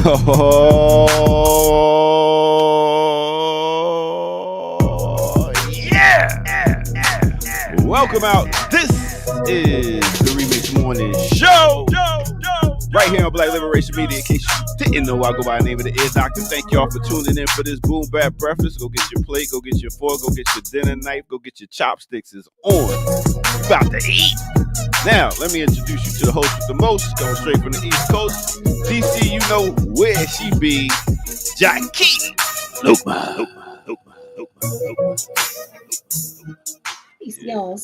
Oh, yeah. Welcome out. This is the Remix Morning Show. Right here on Black Liberation Media. In case you didn't know, I go by the name of the Ear Doctor. Thank y'all for tuning in for this boom bap breakfast. Go get your plate, go get your fork, go get your dinner knife, go get your chopsticks. It's on. About to eat. Now, let me introduce you to the host with the most, coming straight from the East Coast. DC, you know where she be. Jackie. Luke. Peace, y'all.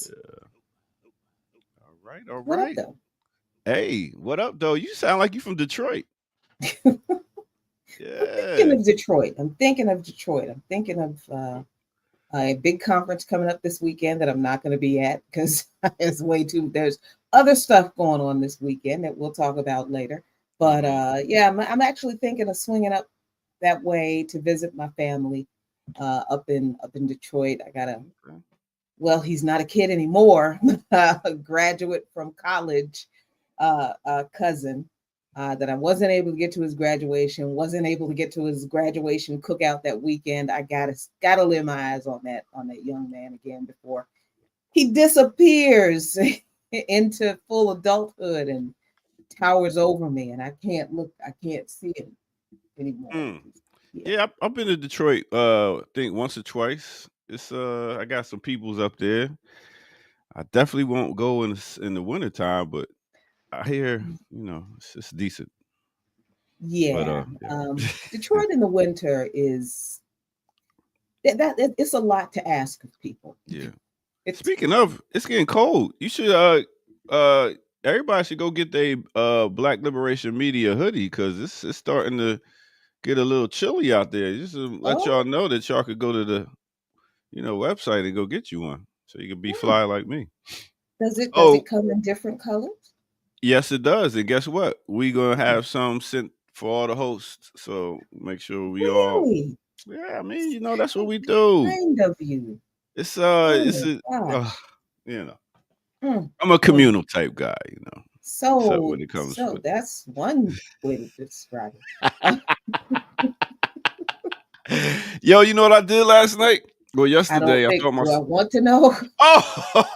All right. What up, though? Hey, what up, though? You sound like you from Detroit. I'm Yeah. thinking of Detroit. I'm thinking of a big conference coming up this weekend that I'm not going to be at because there's other stuff going on this weekend that we'll talk about later. But yeah, I'm actually thinking of swinging up that way to visit my family up in Detroit. I got he's not a kid anymore, a graduate from college, cousin that I wasn't able to get to his graduation, wasn't able to get to his graduation cookout that weekend. I gotta lay my eyes on that young man again before he disappears into full adulthood and towers over me, and I can't see him anymore. Yeah, I've been to Detroit I think once or twice. It's I got some peoples up there. I definitely won't go in the wintertime, but I hear, it's decent. Yeah. But, Detroit in the winter is it's a lot to ask of people. Yeah. Speaking of, it's getting cold. You should everybody should go get their Black Liberation Media hoodie because it's starting to get a little chilly out there. Just to let y'all know that y'all could go to the website and go get you one so you can be fly like me. Does it come in different colors? Yes, it does. And guess what? We're gonna have some sent for all the hosts. So make sure we all. Yeah, I mean, that's what we do. Kind of you. It's I'm a communal type guy, So when it comes to that's one way to describe it. Yo, you know what I did last night? Well, yesterday I want to know. Oh,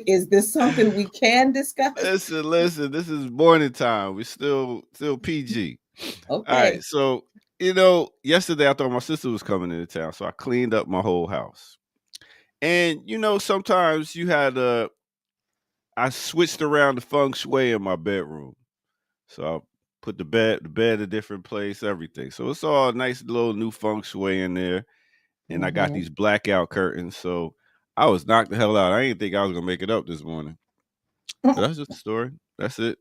is this something we can discuss? Listen, this is morning time. We're still PG. Okay. All right. So, yesterday I thought my sister was coming into town, so I cleaned up my whole house. And sometimes you had I switched around the feng shui in my bedroom. So I put the bed a different place, everything. So it's all nice little new feng shui in there. And I got these blackout curtains. So I was knocked the hell out. I didn't think I was gonna make it up this morning. So that's just the story. That's it.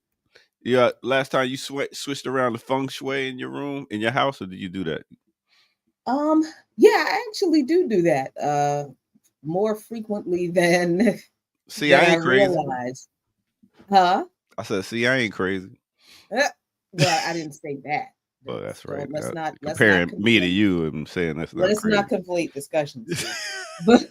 Yeah. Last time you switched around the feng shui in your room, in your house, or did you do that? Yeah, I actually do that more frequently than see than I ain't crazy. Realized. Huh? I said, see, I ain't crazy. Well, I didn't say that. Well, that's right. Let's not comparing me to you and saying that's not. Let's not conflate discussions. But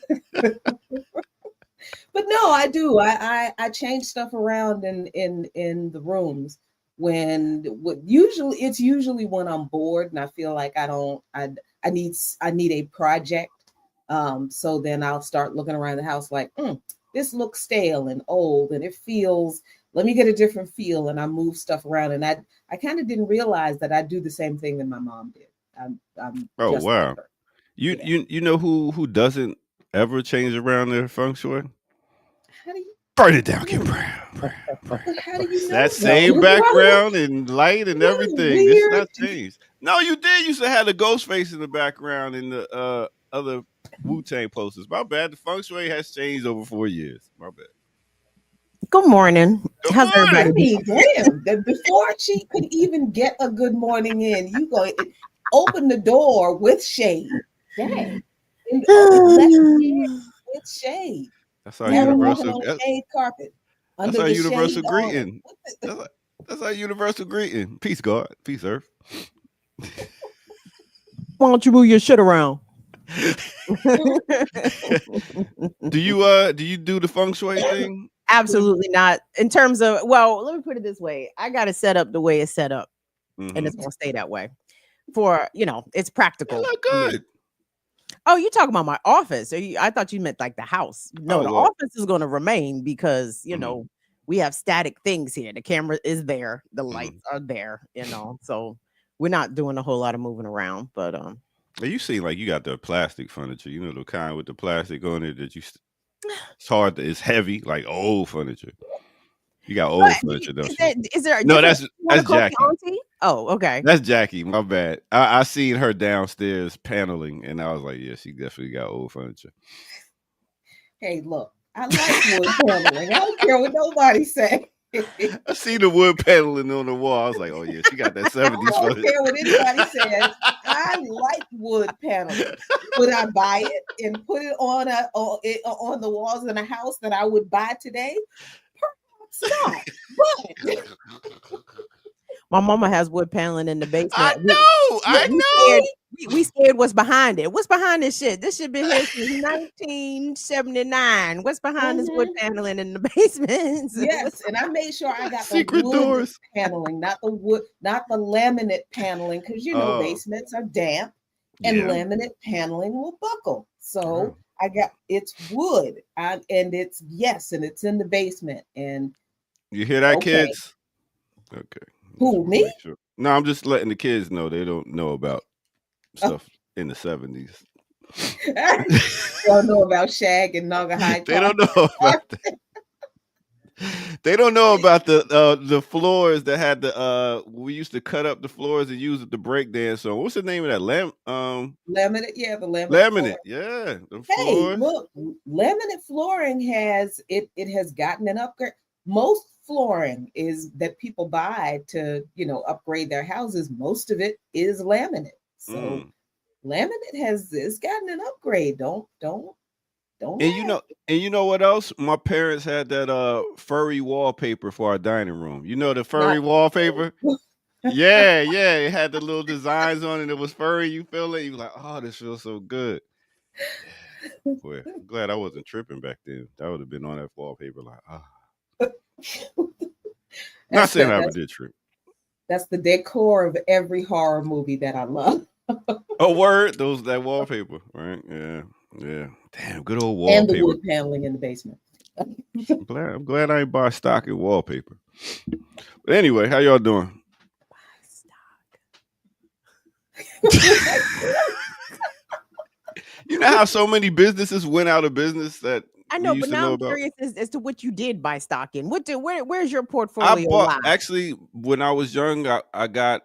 no, I do. I change stuff around in the rooms it's usually when I'm bored and I feel like I need a project. So then I'll start looking around the house like, this looks stale and old and it feels. Let me get a different feel, and I move stuff around. And I kind of didn't realize that I do the same thing that my mom did. I'm oh wow, like you know who doesn't ever change around their feng shui? How do you burn it down? Get brown. How do you know that same background and light and everything? It's not changed. No, you did. You used to have the ghost face in the background in the other Wu-Tang posters. My bad. The feng shui has changed over 4 years. My bad. Good morning. Good How's morning. everybody? Damn. Before she could even get a good morning in, you go open the door with shade. Dang. And, left hand with shade. That's our Have her walking universal. on a shade carpet. That's Under our the universal shade awning. greeting. That's our universal greeting. Peace, God. Peace, Earth. Why don't you move your shit around? Do you do the feng shui thing? Absolutely not. In terms of, well, let me put it this way. I got it set up the way it's set up, and it's going to stay that way. For, it's It practical. look good. Oh, you talking about my office? I thought you meant like the house. No, the well. office is going to remain because, we have static things here. The camera is there. The lights are there, so we're not doing a whole lot of moving around, but You seem like you got the plastic furniture, the kind with the plastic on it that it's hard, it's heavy, like old furniture. You got old furniture, don't you? Is there a No, different that's Jackie. auntie? Oh, okay. That's Jackie. My bad. I seen her downstairs paneling, and I was like, yeah, she definitely got old furniture. Hey, look, I like wood paneling. I don't care what nobody say. I see the wood paneling on the wall. I was like, oh yeah, she got that 70s I don't care what anybody says. I like wood paneling. Would I buy it and put it on the walls in a house that I would buy today? Perhaps not. But my mama has wood paneling in the basement. I know. We scared what's behind it. What's behind this shit? This shit been here since 1979. What's behind this wood paneling in the basement? Yes, and I made sure I got secret the wood doors paneling, not the laminate paneling, because basements are damp and laminate paneling will buckle. So I got it's wood, and it's in the basement. And you hear that, kids? Okay. Who, me? Sure. No, I'm just letting the kids know they don't know about stuff in the 70s. Don't know about Shag and Naugahyde. They don't know about that. They don't know about the floors that had we used to cut up the floors and use it to break dance on. What's the name of that? Laminate, yeah, the laminate. Laminate, yeah. Hey, look, laminate flooring has gotten an upgrade. Most flooring is that people buy to upgrade their houses. Most of it is laminate. So laminate has gotten an upgrade. Don't. And you know what else? My parents had that furry wallpaper for our dining room. You know the furry wallpaper? Yeah. It had the little designs on it. It was furry. You feel it? You were like, oh, this feels so good. Boy, I'm glad I wasn't tripping back then. That would have been on that wallpaper like, Not saying I ever did trip. That's the decor of every horror movie that I love. Oh, word? That wallpaper, right? Yeah. Damn, good old wallpaper. And the wood paneling in the basement. I'm glad I ain't buy stock in wallpaper. But anyway, how y'all doing? You know how so many businesses went out of business that I know, but now I'm curious as to what you did buy stock in. Where's your portfolio? Actually, when I was young, I got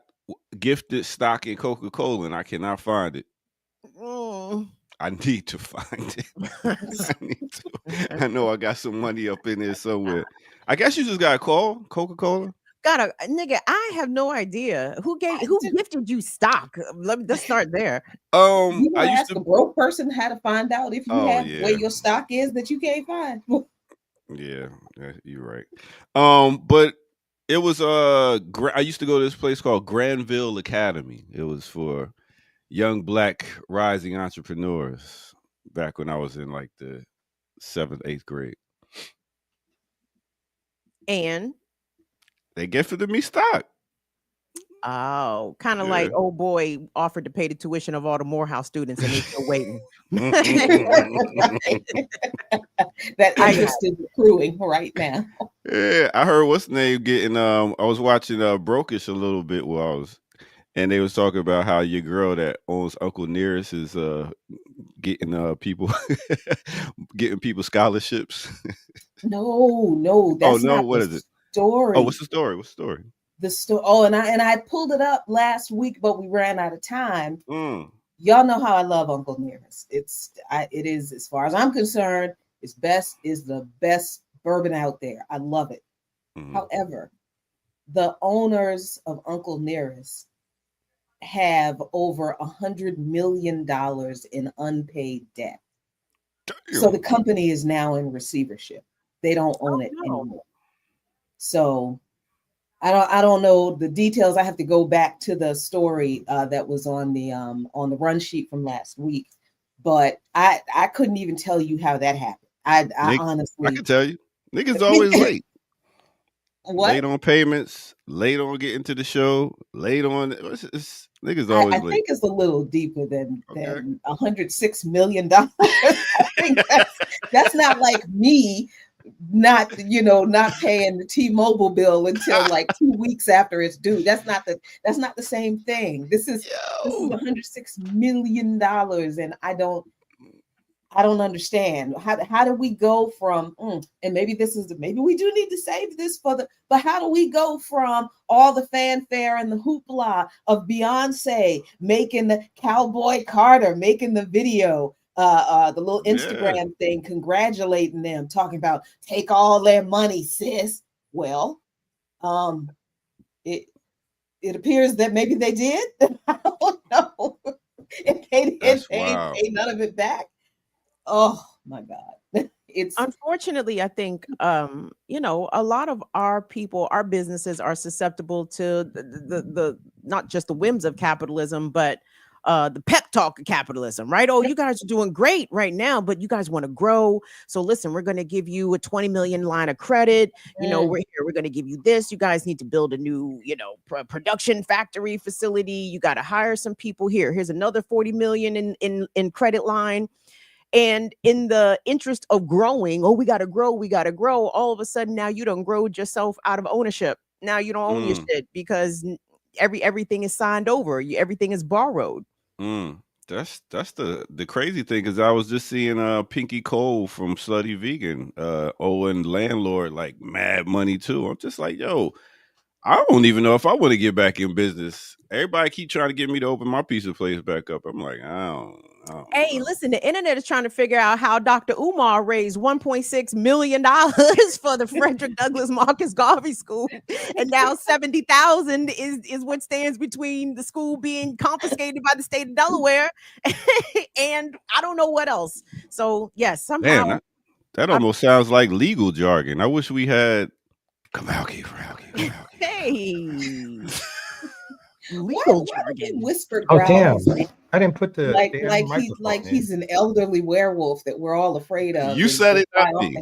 gifted stock in Coca-Cola, and I cannot find it. I need to find it. I know I got some money up in there somewhere. I guess you just got to call Coca-Cola. Nigga, I have no idea who gifted you stock. Let's start there. You I used to ask a broke person how to find out if you have where your stock is that you can't find. Yeah, you're right. But it was I used to go to this place called Granville Academy. It was for young Black rising entrepreneurs back when I was in like the 7th, 8th grade. And they gifted me stock. Oh, kind of like old boy offered to pay the tuition of all the Morehouse students and they're still waiting. That interest is accruing right now. Yeah, I heard what's name getting I was watching Brokish a little bit and they was talking about how your girl that owns Uncle Nearest is getting people getting people scholarships. No, that's not what the is it? Story. Oh, what's the story? The story. Oh, and I pulled it up last week, but we ran out of time. Y'all know how I love Uncle Nearest. It is, as far as I'm concerned, is the best bourbon out there. I love it. Mhm. However, the owners of Uncle Nearest have over $100 million in unpaid debt. So the Damn. company is now in receivership. They don't own it no. anymore. So I don't know the details. I have to go back to the story that was on the run sheet from last week. But I couldn't even tell you how that happened. I I honestly can tell you, niggas always late. what Late on payments, late on getting to the show, late on. Niggas I always late. think it's a little deeper than Okay. $106 million. I think that's not like me not paying the T-Mobile bill until like 2 weeks after it's due. That's not the same thing. This is Yo. $106 million, and I don't understand how do we go from and maybe we do need to save this but how do we go from all the fanfare and the hoopla of Beyonce making the Cowboy Carter making the video, the little Instagram thing, congratulating them, talking about take all their money, sis. Well, it appears that maybe they did. I don't know. If they didn't pay none of it back. Oh my God. It's unfortunately, I think a lot of our people, our businesses are susceptible to the not just the whims of capitalism, but the pep talk of capitalism, right? Oh, you guys are doing great right now, but you guys want to grow. So listen, we're going to give you a 20 million line of credit. We're here. We're going to give you this. You guys need to build a new, production factory facility. You got to hire some people here. Here's another 40 million in credit line. And in the interest of growing, we got to grow. All of a sudden, now you don't grow yourself out of ownership. Now you don't own your shit because everything is signed over. Everything is borrowed. That's the crazy thing, because I was just seeing Pinky Cole from Slutty Vegan owing landlord like mad money too. I'm just like, yo, I don't even know if I want to get back in business. Everybody keep trying to get me to open my pizza place back up. I'm like, I don't Hey, know. listen, the internet is trying to figure out how Dr. Umar raised $1.6 million for the Frederick Douglass Marcus Garvey School. And now 70,000 is what stands between the school being confiscated by the state of Delaware. And I don't know what else. So yes, somehow. Man, that almost sounds like legal jargon. I wish we had Kavalki. Hey. Legal jargon. Whispered growls. Damn. I didn't put the he's an elderly werewolf that we're all afraid of. You said it, not me.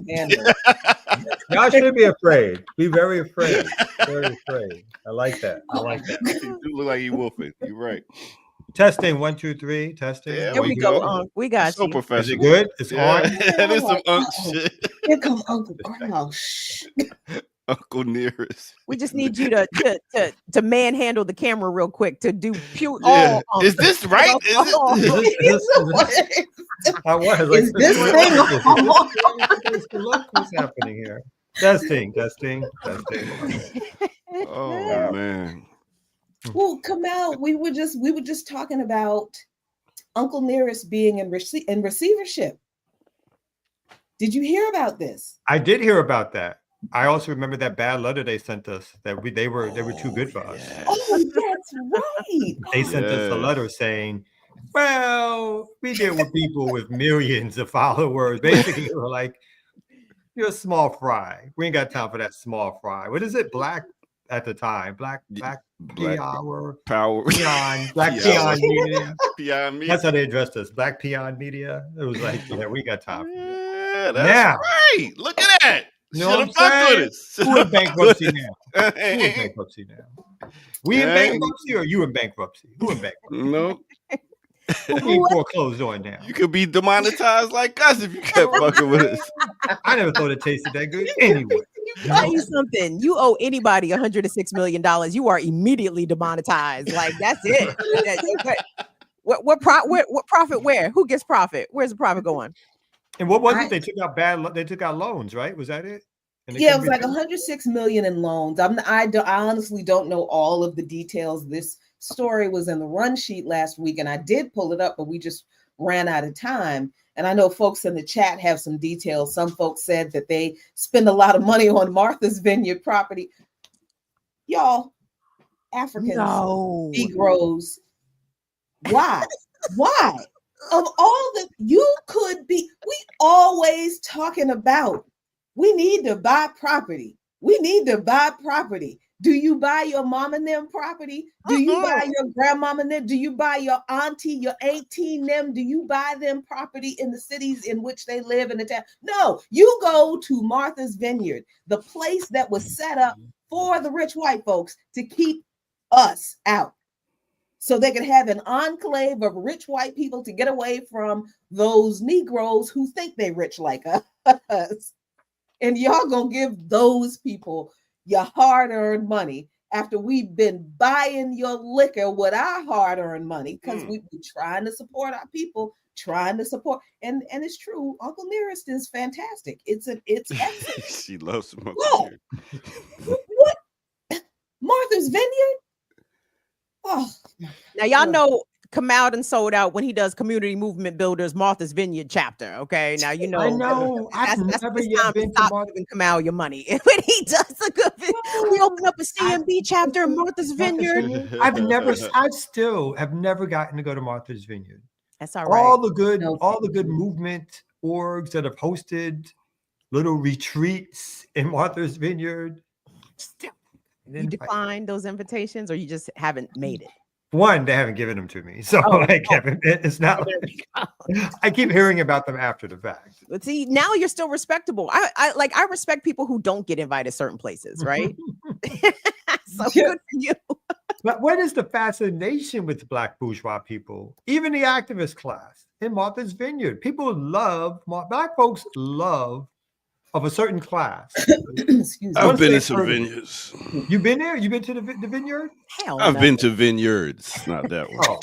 Y'all should be afraid. Be very afraid. Very afraid. I like that. You do look like you wolfing. You're right. Testing 1, 2, 3. Testing. There we go. We got so you. Professional. Is it good? It's on. That is some shit. Here come Uncle Growl. Uncle Nearest. We just need you to manhandle the camera real quick to do pure. Yeah. Is this right? Is this thing? Look what's happening here. Testing. Oh man. Well, come out. We were just talking about Uncle Nearest being in receivership. Did you hear about this? I did hear about that. I also remember that bad letter they sent us that they were too good for us. Oh, that's right. They sent us a letter saying, well, we deal with people with millions of followers. Basically, they were like, you're a small fry. We ain't got time for that small fry. What is it? Black at the time. Black power. Peon. Black peon media. Peon media. That's how they addressed us. Black peon media. It was like, yeah, we got time for that. Yeah, that's right. Look at that. You know what I'm saying? Who in bankruptcy now? We in bankruptcy or you in bankruptcy? Who in bankruptcy? No. Who being foreclosed on now? You could be demonetized like us if you kept fucking with us. I never thought it tasted that good anyway. Tell you something. You owe anybody $106 million. You are immediately demonetized. Like, that's it. What profit where? Who gets profit? Where's the profit going? And what was it? They took out loans, right? Was that it? Yeah, it was like 106 million in loans. I honestly don't know all of the details. This story was in the run sheet last week, and I did pull it up, but we ran out of time. And I know folks in the chat have some details. Some folks said that they spend a lot of money on Martha's Vineyard property. Y'all, Africans, Negroes, why? Why? Of all that you could be, we always talking about, we need to buy property. We need to buy property. Do you buy your mom and them property? Do you buy your grandmama and them? Do you buy your auntie, your auntie and them? Do you buy them property in the cities in which they live in the town? No, you go to Martha's Vineyard, the place that was set up for the rich white folks to keep us out. So they could have an enclave of rich white people to get away from those Negroes who think they rich like us. And y'all gonna give those people your hard-earned money after we've been buying your liquor with our hard-earned money, because we be trying to support our people, trying to support, and it's true. Uncle Nearest is fantastic. It's excellent. She loves some Uncle Nearest. What? Martha's Vineyard? Oh, now y'all know Kamal done sold out when he does Community Movement Builders Martha's Vineyard chapter. Okay, now you know. I know. I've never yet been to Martha's. Giving Kamal your money when he does a good. We open up a CMB chapter in Martha's Vineyard. I still have never gotten to go to Martha's Vineyard. That's all right. All the good movement orgs that have hosted little retreats in Martha's Vineyard. Still. You declined those invitations, or you just haven't made it? One, they haven't given them to me, so it's not. I keep hearing about them after the fact. But see, now you're still respectable. I respect people who don't get invited certain places, right? So good for you. But what is the fascination with Black bourgeois people, even the activist class in Martha's Vineyard? People love Black folks love of a certain class. I've been to some vineyards. You've been there? You've been to the vineyard? Hell, I've been to vineyards, not that one.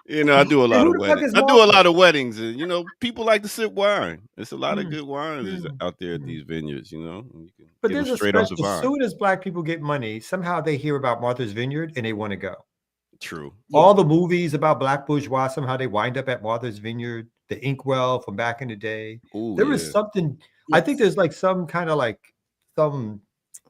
You know, I do a lot of weddings. I do a lot of weddings, and you know, people like to sip wine. There's a lot of good wines out there at these vineyards. You know, you can but there's straight off the vine. As soon as Black people get money, somehow they hear about Martha's Vineyard and they want to go. True. All the movies about Black bourgeois, somehow they wind up at Martha's Vineyard. The Inkwell from back in the day. Ooh, there was something. I think there's like some kind of like some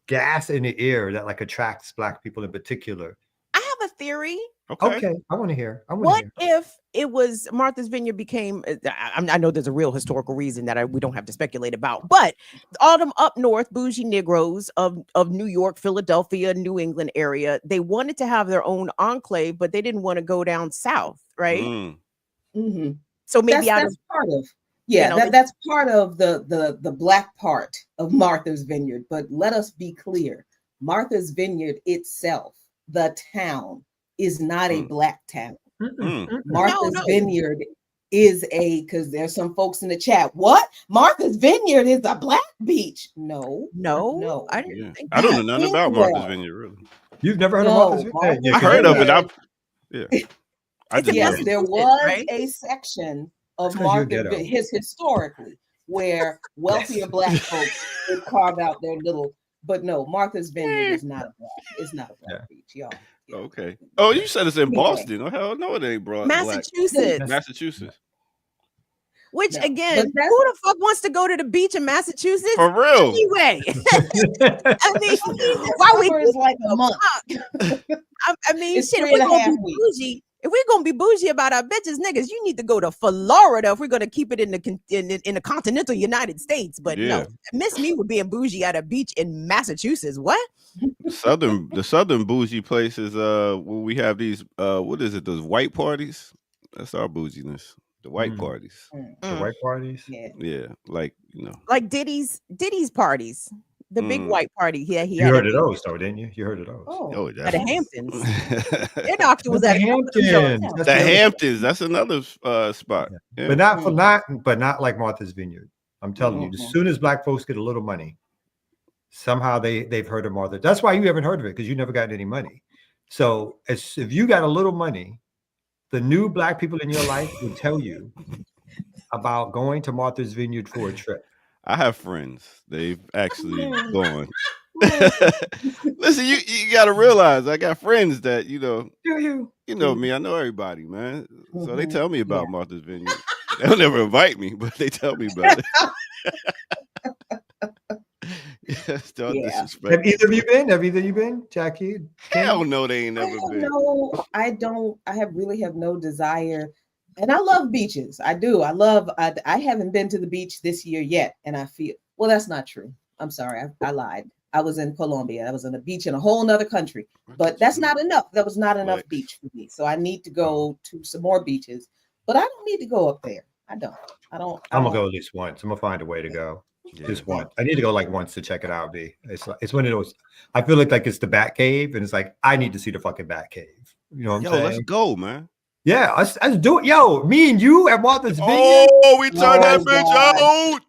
gas in the air that like attracts Black people in particular. I have a theory. Okay. I want to hear. What if it was Martha's Vineyard became? I know there's a real historical reason that we don't have to speculate about, but all them up north bougie Negroes of New York, Philadelphia, New England area, they wanted to have their own enclave, but they didn't want to go down south, right? Mm-hmm. So maybe that's part of that's part of the Black part of Martha's Vineyard. But let us be clear: Martha's Vineyard itself, the town, is not a Black town. Martha's Vineyard is because there's some folks in the chat. What? Martha's Vineyard is a Black beach? No. I didn't think I don't know nothing about Martha's Vineyard. Really? You've never heard of Martha's Vineyard? I heard of it. Yes, there was a section of Martha's Vineyard historically where wealthier Black folks would carve out their little. But no, Martha's Vineyard is not a Black. It's not a Black beach, y'all. Okay. Oh, you said it's in Boston. Oh, hell no, it ain't Broad. Massachusetts. Which again, who the fuck wants to go to the beach in Massachusetts? For real. Anyway. I mean, why we like a month? I mean, shit, if we're gonna be bougie. If we're gonna be bougie about our bitches, niggas, you need to go to Florida if we're gonna keep it in the continental United States. But no, miss me with being bougie at a beach in Massachusetts. What? The southern bougie places, where we have these what is it? Those white parties. That's our bouginess. The white parties. The white parties. Yeah, like like Diddy's parties. The big white party. Yeah, you heard of those, though, didn't you? You heard of those? Oh, at the Hamptons. Their doctor was at Hamptons. The Hamptons. That's another spot. Yeah. But not like Martha's Vineyard. I'm telling you, as soon as Black folks get a little money, somehow they've heard of Martha. That's why you haven't heard of it, because you never got any money. So if you got a little money, the new Black people in your life will tell you about going to Martha's Vineyard for a trip. I have friends. They've actually gone. Listen, you got to realize I got friends that Do you? me. I know everybody, man. So they Mhm. tell me about Yeah. Martha's Vineyard. They'll never invite me, but they tell me about it. Yes, don't Yeah. disrespect. Have either of you been? Have either of you been, Jackie? Hell no, they ain't I never have been. really have no desire. And I love beaches. I do. I haven't been to the beach this year yet. And I feel, well, that's not true. I'm sorry. I lied. I was in Colombia. I was on a beach in a whole nother country, but that's not enough. That was not enough Flex. beach for me. So I need to go to some more beaches, but I don't need to go up there. I don't. I'm gonna go at least once. I'm gonna find a way to go. Yeah. Just once. I need to go like once to check it out. It's one of those. I feel like it's the Bat Cave, and it's like I need to see the fucking Bat Cave. You know what I'm Yo, saying? let's go, man. Yeah, let's do it. Yo, me and you at Martha's Vineyard. Oh, we turned that bitch God. out.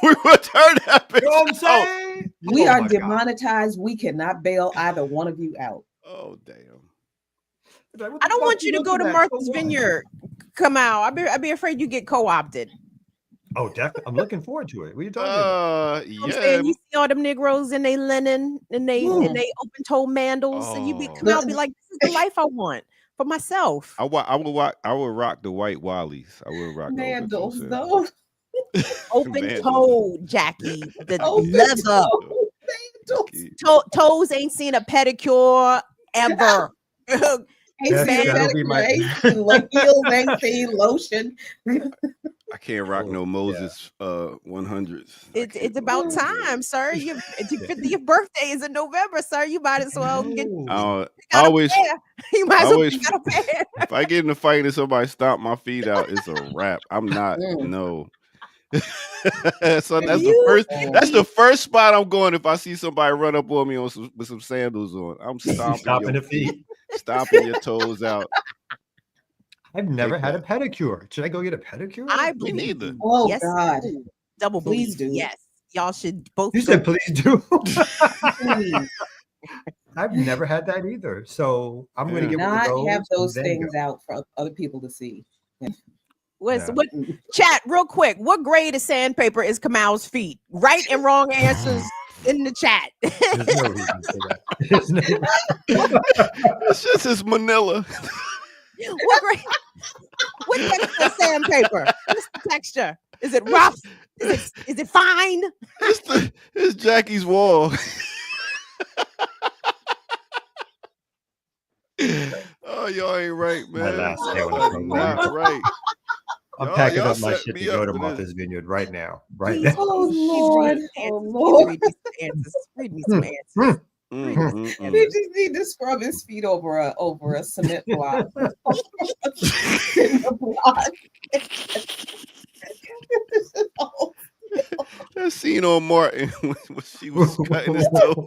We will turn that bitch You know what I'm out. saying? We Oh are my God. demonetized. We cannot bail either one of you out. Oh, damn. Like, what I the don't fuck want you to go to looking at? Martha's So what? Vineyard. Come out. I'd be afraid you get co-opted. Oh, definitely. I'm looking forward to it. What are you talking about? You know what I'm Yeah. saying? You see all them Negroes in they linen and they open toe mandals, and you be come out and be like, this is the life I want for myself. I would rock the white Wallies. I would rock the open toe Mandals, sandals. though. Open Mandals. toe, Jackie. The Open leather. toe mandals. Toes ain't seen a pedicure ever. Ain't Yes, seen that'll be my- heels, ain't seen lotion. I can't rock no Oh, Moses 100s. It's about time, sir. Your 50th birthday is in November, sir. You might as well get. Oh. I always, You might as well always- get a pair. if I get in a fight and somebody stomp my feet out, it's a wrap. I'm not, no. So that's the first spot I'm going if I see somebody run up on me with some sandals on. I'm stomping the feet. stomping your toes out. I've never Take had a that. pedicure. Should I go get a pedicure? I Me believe neither. you. Oh, Yes, God. double Please believe. do. Yes, y'all should both. You go. said please do. Please I've never had that either. So I'm going to get one of not those. have those and then things go. out for other people to see. What No. chat real quick? What grade of sandpaper is Kamal's feet? Right and wrong answers in the chat. There's no reason for that. There's no- It's just his Manila. What grade? What texture is sandpaper? What's the texture? Is it rough? Is it fine? It's Jackie's wall. Oh, y'all ain't right, My man. last day when I Y'all come not home. right. I'm Y'all- packing y'all up my set shit me to go up to for this. Martha's Vineyard right now. Right Please, now. Oh, please Lord. read Oh, these Lord. answers. Read me some answers. He just need to scrub his feet over a cement block. In the block. That scene on Martin when she was cutting his toes.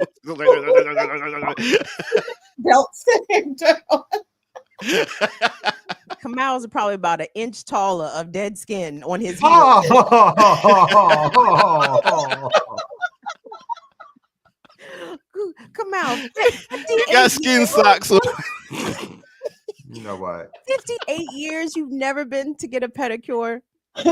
Belt him down. Kamal's probably about an inch taller of dead skin on his heel. Kamal, He got skin socks on. You know what? 58 years you've never been to get a pedicure.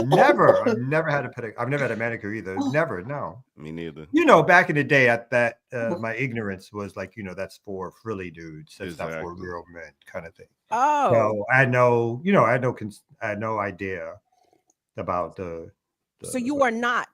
Never. I've never had a pedicure. I've never had a manicure either. Never. No. Me neither. You know, back in the day, at that my ignorance was like, that's for frilly dudes. That's not for Exactly. real men, kind of thing. Oh, So I know, I had no idea about the so you are not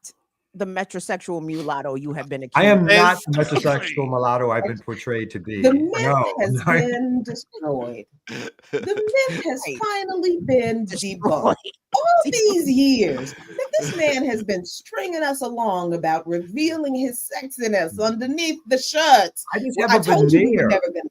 the metrosexual mulatto you have been accused. I am not It's- the metrosexual mulatto I've been portrayed to be. The myth No, has no. been destroyed. The myth has finally been debunked. All these years that this man has been stringing us along about revealing his sexiness underneath the shirts. I just Well, have I a told you we were veneer. never going to.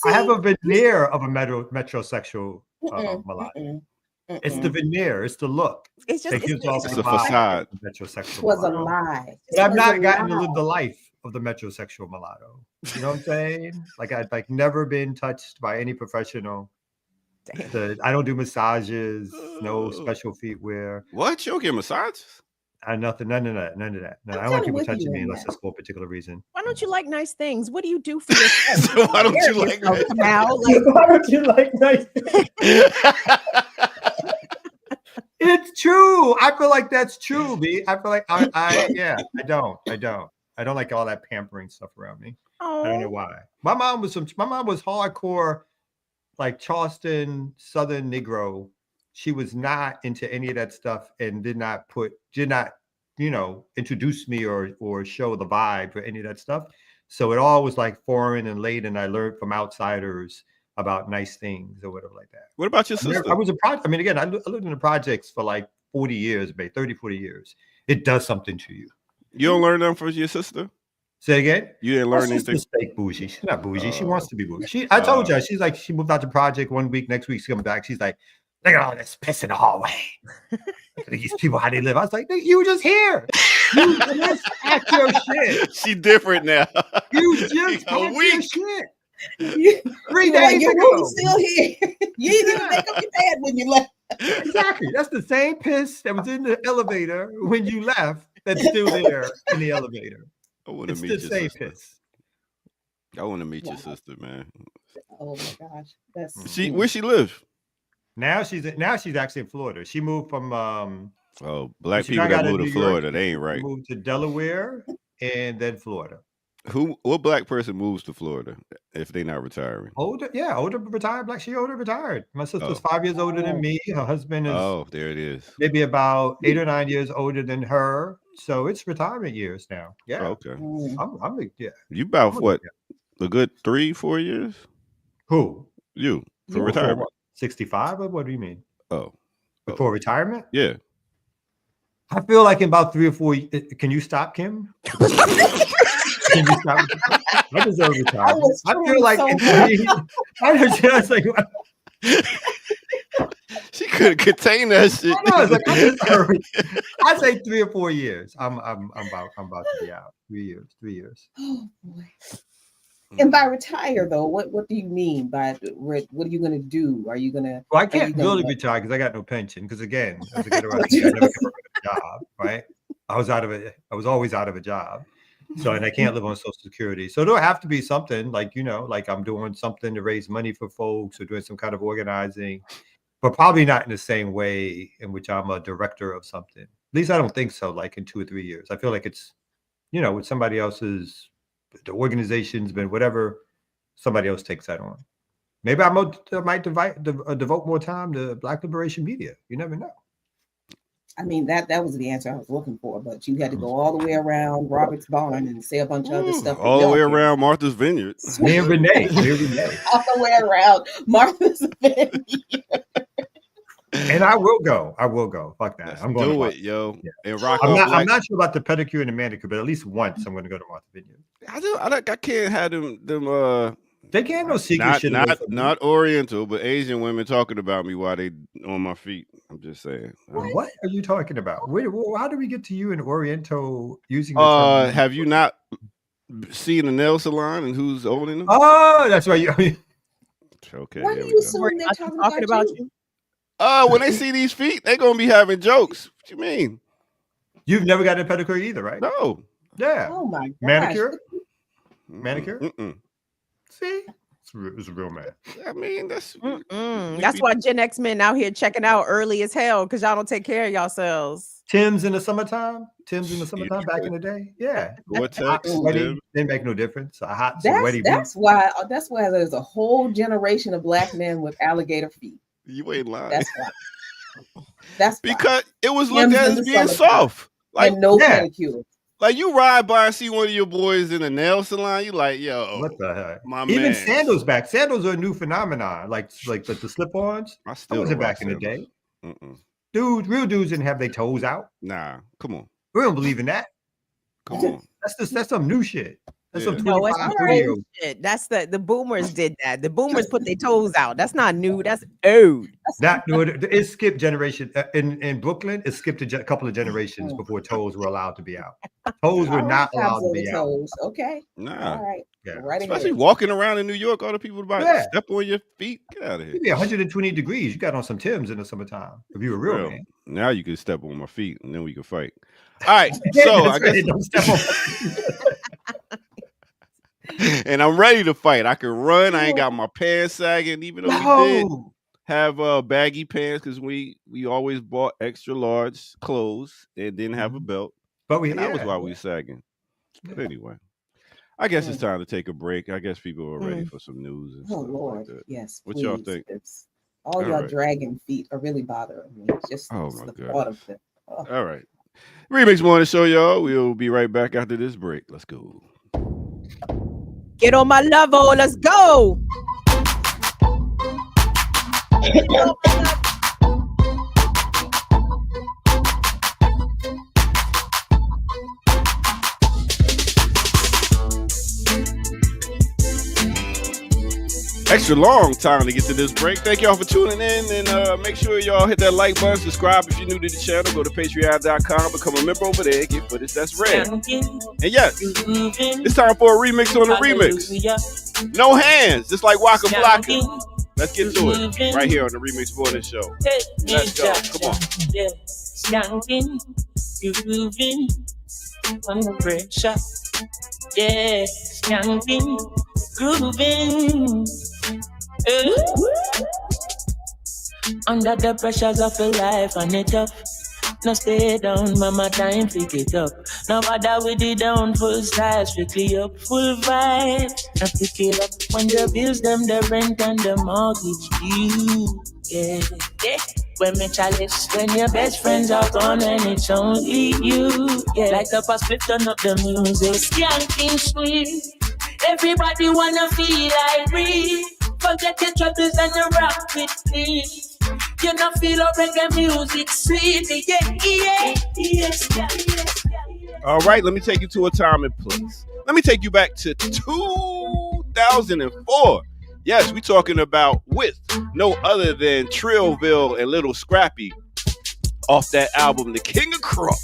I have a veneer of a metrosexual mulatto. It's the veneer. It's the look. It's just That gives off It's the a vibe facade. of the metrosexual was a mulatto. lie. But I've Was not a gotten to lie. live the life of the metrosexual mulatto. You know what I'm saying? Like I've never been touched by any professional. damn. I don't do massages, no special feet wear. What? You don't get massages? Nothing, none of that. No, I I'm don't like kinda people with you touching me on unless that. it's for a particular reason. Why don't you like nice things? What do you do for yourself? So why don't you like Yourself, nice Kamal? Like, Why don't you like nice? It's true. I feel like that's true, B. I feel like I don't. I don't like all that pampering stuff around me. Oh, I don't know why. My mom was hardcore, like Charleston Southern Negro. She was not into any of that stuff and did not, introduce me or show the vibe for any of that stuff. So it all was like foreign and late, and I learned from outsiders about nice things or whatever like that. What about your sister? I was a project. I mean, again, I lived in the projects for like 40 years, 30, 40 years. It does something to you. You don't learn them from your sister? Say again? You didn't learn anything? She's fake bougie. She's not bougie. She wants to be bougie. I told you, she's like, she moved out the project one week. Next week, she comes back. She's like, look at all this piss in the hallway. Look at these people, how they live. I was like, you were just here. Let's pack your shit. She different now. You just A packed week. your shit. 3 3 days days your ago. room's still here. You didn't even make up your bed when you left. Exactly. That's the same piss that was in the elevator when you left that's still there in the elevator. I want to It's meet the your same sister. piss. I want to meet your Wow. sister, man. Oh my gosh, that's Where she live? Now she's actually in Florida. She moved from Oh, black she people got that out of move to New York, Florida, they ain't right. moved to Delaware and then Florida. What black person moves to Florida if they not retiring? Older retired black. She older retired. My sister's Oh. 5 years older than me. Her husband is Oh, there it is. maybe about 8 or 9 years older than her. So it's retirement years now. Yeah. Oh, okay. I'm yeah. You about I'm what? A good 3-4 years? Who? You for Before retirement? what? 65? Or what do you mean? Oh, Before retirement? yeah. I feel like in about 3 or 4 can you stop, Kim? Can you stop? I deserve retirement. I feel like so in 3 I was just like She couldn't contain that shit. I know, it's like, I deserve I say 3 or 4 years. I'm about to be out. 3 years. 3 years. Oh boy. And by retire though, what do you mean by what are you gonna do? Are you gonna? Well, I can't gonna- really retire because I got no pension. Because again, as a ghetto artist, I never got a job. Right? I was always out of a job. So and I can't live on Social Security. So there'll have to be something like like I'm doing something to raise money for folks or doing some kind of organizing, but probably not in the same way in which I'm a director of something. At least I don't think so. Like in 2 or 3 years, I feel like it's with somebody else's. The organization's been whatever, somebody else takes that on. Maybe I might devote more time to Black liberation media. You never know. I mean that was the answer I was looking for, but you had to go all the way around Robert's Barn and say a bunch of other stuff. All the way around Martha's Vineyard. Me and Renee. All the way around Martha's Vineyard. And I will go. Fuck that. I'm going to do Martha's. it, yo. Yeah. And rock I'm not sure about the pedicure and the manicure, but at least once I'm going to go to Martha's Vineyard. I can't have them They can't no secret shit. Not Oriental, but Asian women talking about me while they on my feet. I'm just saying. What are you talking about? How do we get to you in Oriental using the term? Have you not seen the nail salon and who's owning them? Oh, that's right. Okay. Why there do we you go. assume they're talking about you? When they see these feet, they're gonna be having jokes. What you mean? You've never gotten a pedicure either, right? No. Yeah. Oh my gosh. Manicure? Manicure? Mm-mm. See? It's a real man. I mean, that's That's why Gen X men out here checking out early as hell because y'all don't take care of yourselves. Tim's in the summertime back in the day. Yeah. Vortex. Sweaty, didn't make no difference. A hot, That's sweaty that's why there's a whole generation of black men with alligator feet. You ain't lying. That's why. That's why. Because it was looked Tim's at in as the being summertime. soft. Like, and no yeah. pedicure. like you ride by and see one of your boys in a nail salon, you like, yo, What the heck? my Even man. sandals back. Sandals are a new phenomenon. Like the slip-ons. I That still wasn't don't rock back in the day. sandals. Dudes, real dudes didn't have their toes out. Nah, come on. We don't believe in that. Come on. That's some new shit. That's some Yeah. No, it's 25, not 30 year old. shit. That's the boomers did that. The boomers put their toes out. That's not new. That's old. It skipped generation in Brooklyn. It skipped a couple of generations before toes were allowed to be out. Toes were All not right, allowed to Tabs be on out. the toes. Okay. Nah. All right. Yeah. Right Especially ahead. walking around in New York, all the people about Yeah. step on your feet. Get out of here. It'd be 120 degrees. You got on some Timbs in the summertime. If you were real Real. man. Now you can step on my feet and then we can fight. All right. So I That's right, guess don't step on. and I'm ready to fight. I can run. I ain't got my pants sagging, even though we did No. have baggy pants because we always bought extra large clothes and didn't have a belt. But And that was why we sagging. But anyway, I guess it's time to take a break. I guess people are ready for some news and Oh stuff Lord, like that. yes. What please. y'all think? All All y'all right. dragging feet are really bothering me. Just Oh my the God. thought of it. Oh. All right. Remix Morning Show, y'all. We'll be right back after this break. Let's go. Get on my level. Let's go. Get on my level. Extra long time to get to this break. Thank y'all for tuning in, and make sure y'all hit that like button, subscribe if you're new to the channel. Go to patreon.com, become a member over there, get footage that's red. And yes, it's time for a remix on the remix. No hands, just like Waka Flocka. Let's get to it right here on the Remix Morning Show. Let's go. Come on. Skanking, grooving, under pressure. Yeah, skanking, grooving. Under the pressures of a life and it tough. No stay down, mama, time pick it up. No bother with the down, full style, strictly up, full vibe. Now pick it up when the bills, them, the rent and the mortgage due. Yeah, yeah. When me chalice, when your best friends are gone and it's only you. Yeah, like up a split, turn up the music. Skanking sweet. Everybody wanna feel like me. Forget your troubles and you rock with me. You don't feel a reggae music sweet. Yeah. All right, let me take you to a time and place. Let me take you back to 2004. Yes, we're talking about with no other than Trillville and Little Scrappy off that album, The King of Crunk.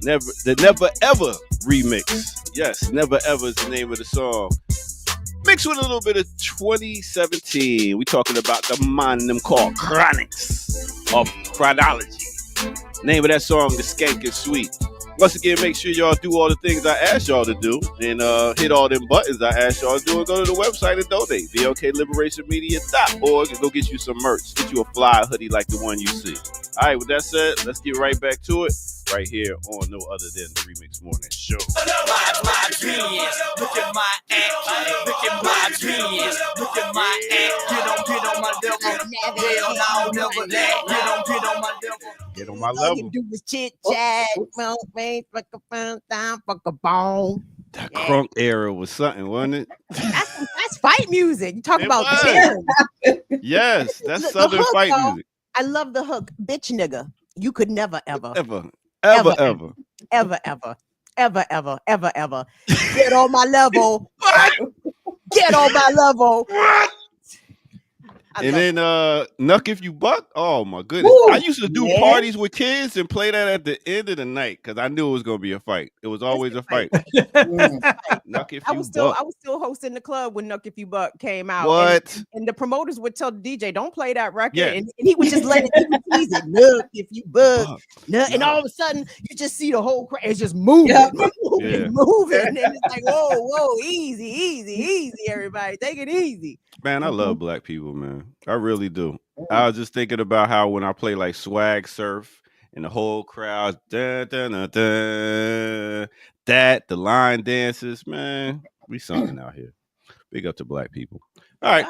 The Never Ever remix. Yes, Never Ever is the name of the song. Mixed with a little bit of 2017. We talking about the man them called Chronics of Chronology. Name of that song, The Skank is Sweet. Once again, make sure y'all do all the things I asked y'all to do and hit all them buttons I asked y'all to do and go to the website and donate. BLKLiberationMedia.org and go get you some merch. Get you a fly hoodie like the one you see. All right, with that said, let's get right back to it. Right here on no other than the Remix Morning Show. My dreams, look at my act, look at my dreams, look at my act. Get on my level. Hell no, never that. Get on my level. Get on my All level. you do is chit chat, phone face, fuck a phone time, fuck a bone. That Crunk era was something, wasn't it? That's fight music. You talk It about was. chilling. Yes, that's The Southern hook, fight though, music. I love the hook, bitch nigga. You could never ever. Ever. Get on my level. Get on my level. And then Nuck If You Buck. Oh my goodness. Woo, I used to do parties with kids and play that at the end of the night because I knew it was gonna be a fight. It was always a fight. Nuck If I You was Buck. still hosting the club when Nuck If You Buck came out. What? And the promoters would tell the DJ, don't play that record. Yeah. And he would just let it tease it. Nuck If You Buck. And No. all of a sudden you just see the whole crowd. It's just moving, moving. And it's like, whoa, easy, everybody. Take it easy. Man, I love black people, man. I really do. I was just thinking about how when I play like Swag Surf and the whole crowd, the line dances, man. We something out here. Big up to black people. All right.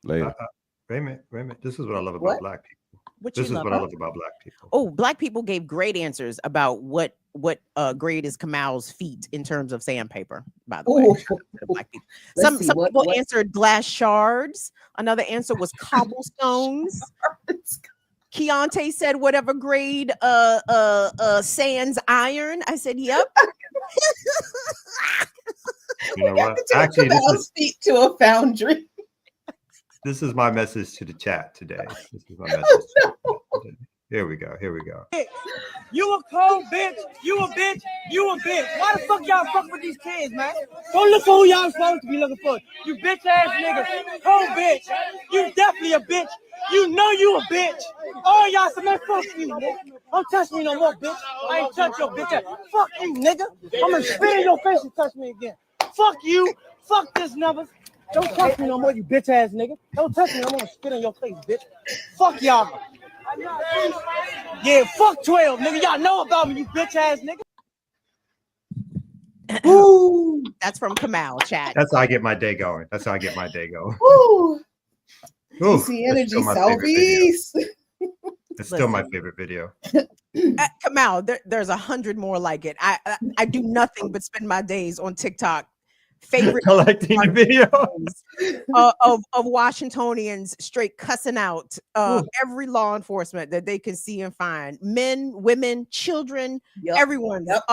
Later. Wait a minute. This is what I love about black people. This is what I love about black people. Oh, black people gave great answers about what grade is Kamal's feet in terms of sandpaper, by the way. Black people. Some people answered glass shards. Another answer was cobblestones. Keontae said whatever grade sans iron. I said, yep. You know what? Actually, speak to a foundry. This is my message to the chat today. This is my message. Here we go. You a cold bitch. You a bitch. Why the fuck y'all fuck with these kids, man? Go look for who y'all supposed to be looking for. You bitch ass nigga. Cold bitch. You definitely a bitch. You know you a bitch. All y'all some man, fuck you, nigga. Don't touch me no more, bitch. I ain't touch your bitch ass. Fuck you, nigga. I'm gonna spit in your face and touch me again. Fuck you. Fuck this number. Don't touch me no more, you bitch ass nigga. Don't touch me, I'm gonna spit in your face, bitch. Fuck y'all. Yeah, fuck 12, nigga. Y'all know about me, you bitch ass nigga. Woo! That's from Kamal, chat. That's how I get my day going. That's how I get my day going. Woo! Ooh, DC that's energy still my favorite video. selfies. It's still my Listen. favorite video. Kamal, there's 100 more like it. I do nothing but spend my days on TikTok. Favorite Collecting the video. of Washingtonians straight cussing out every law enforcement that they can see and find. Men, women, children, everyone. Yep.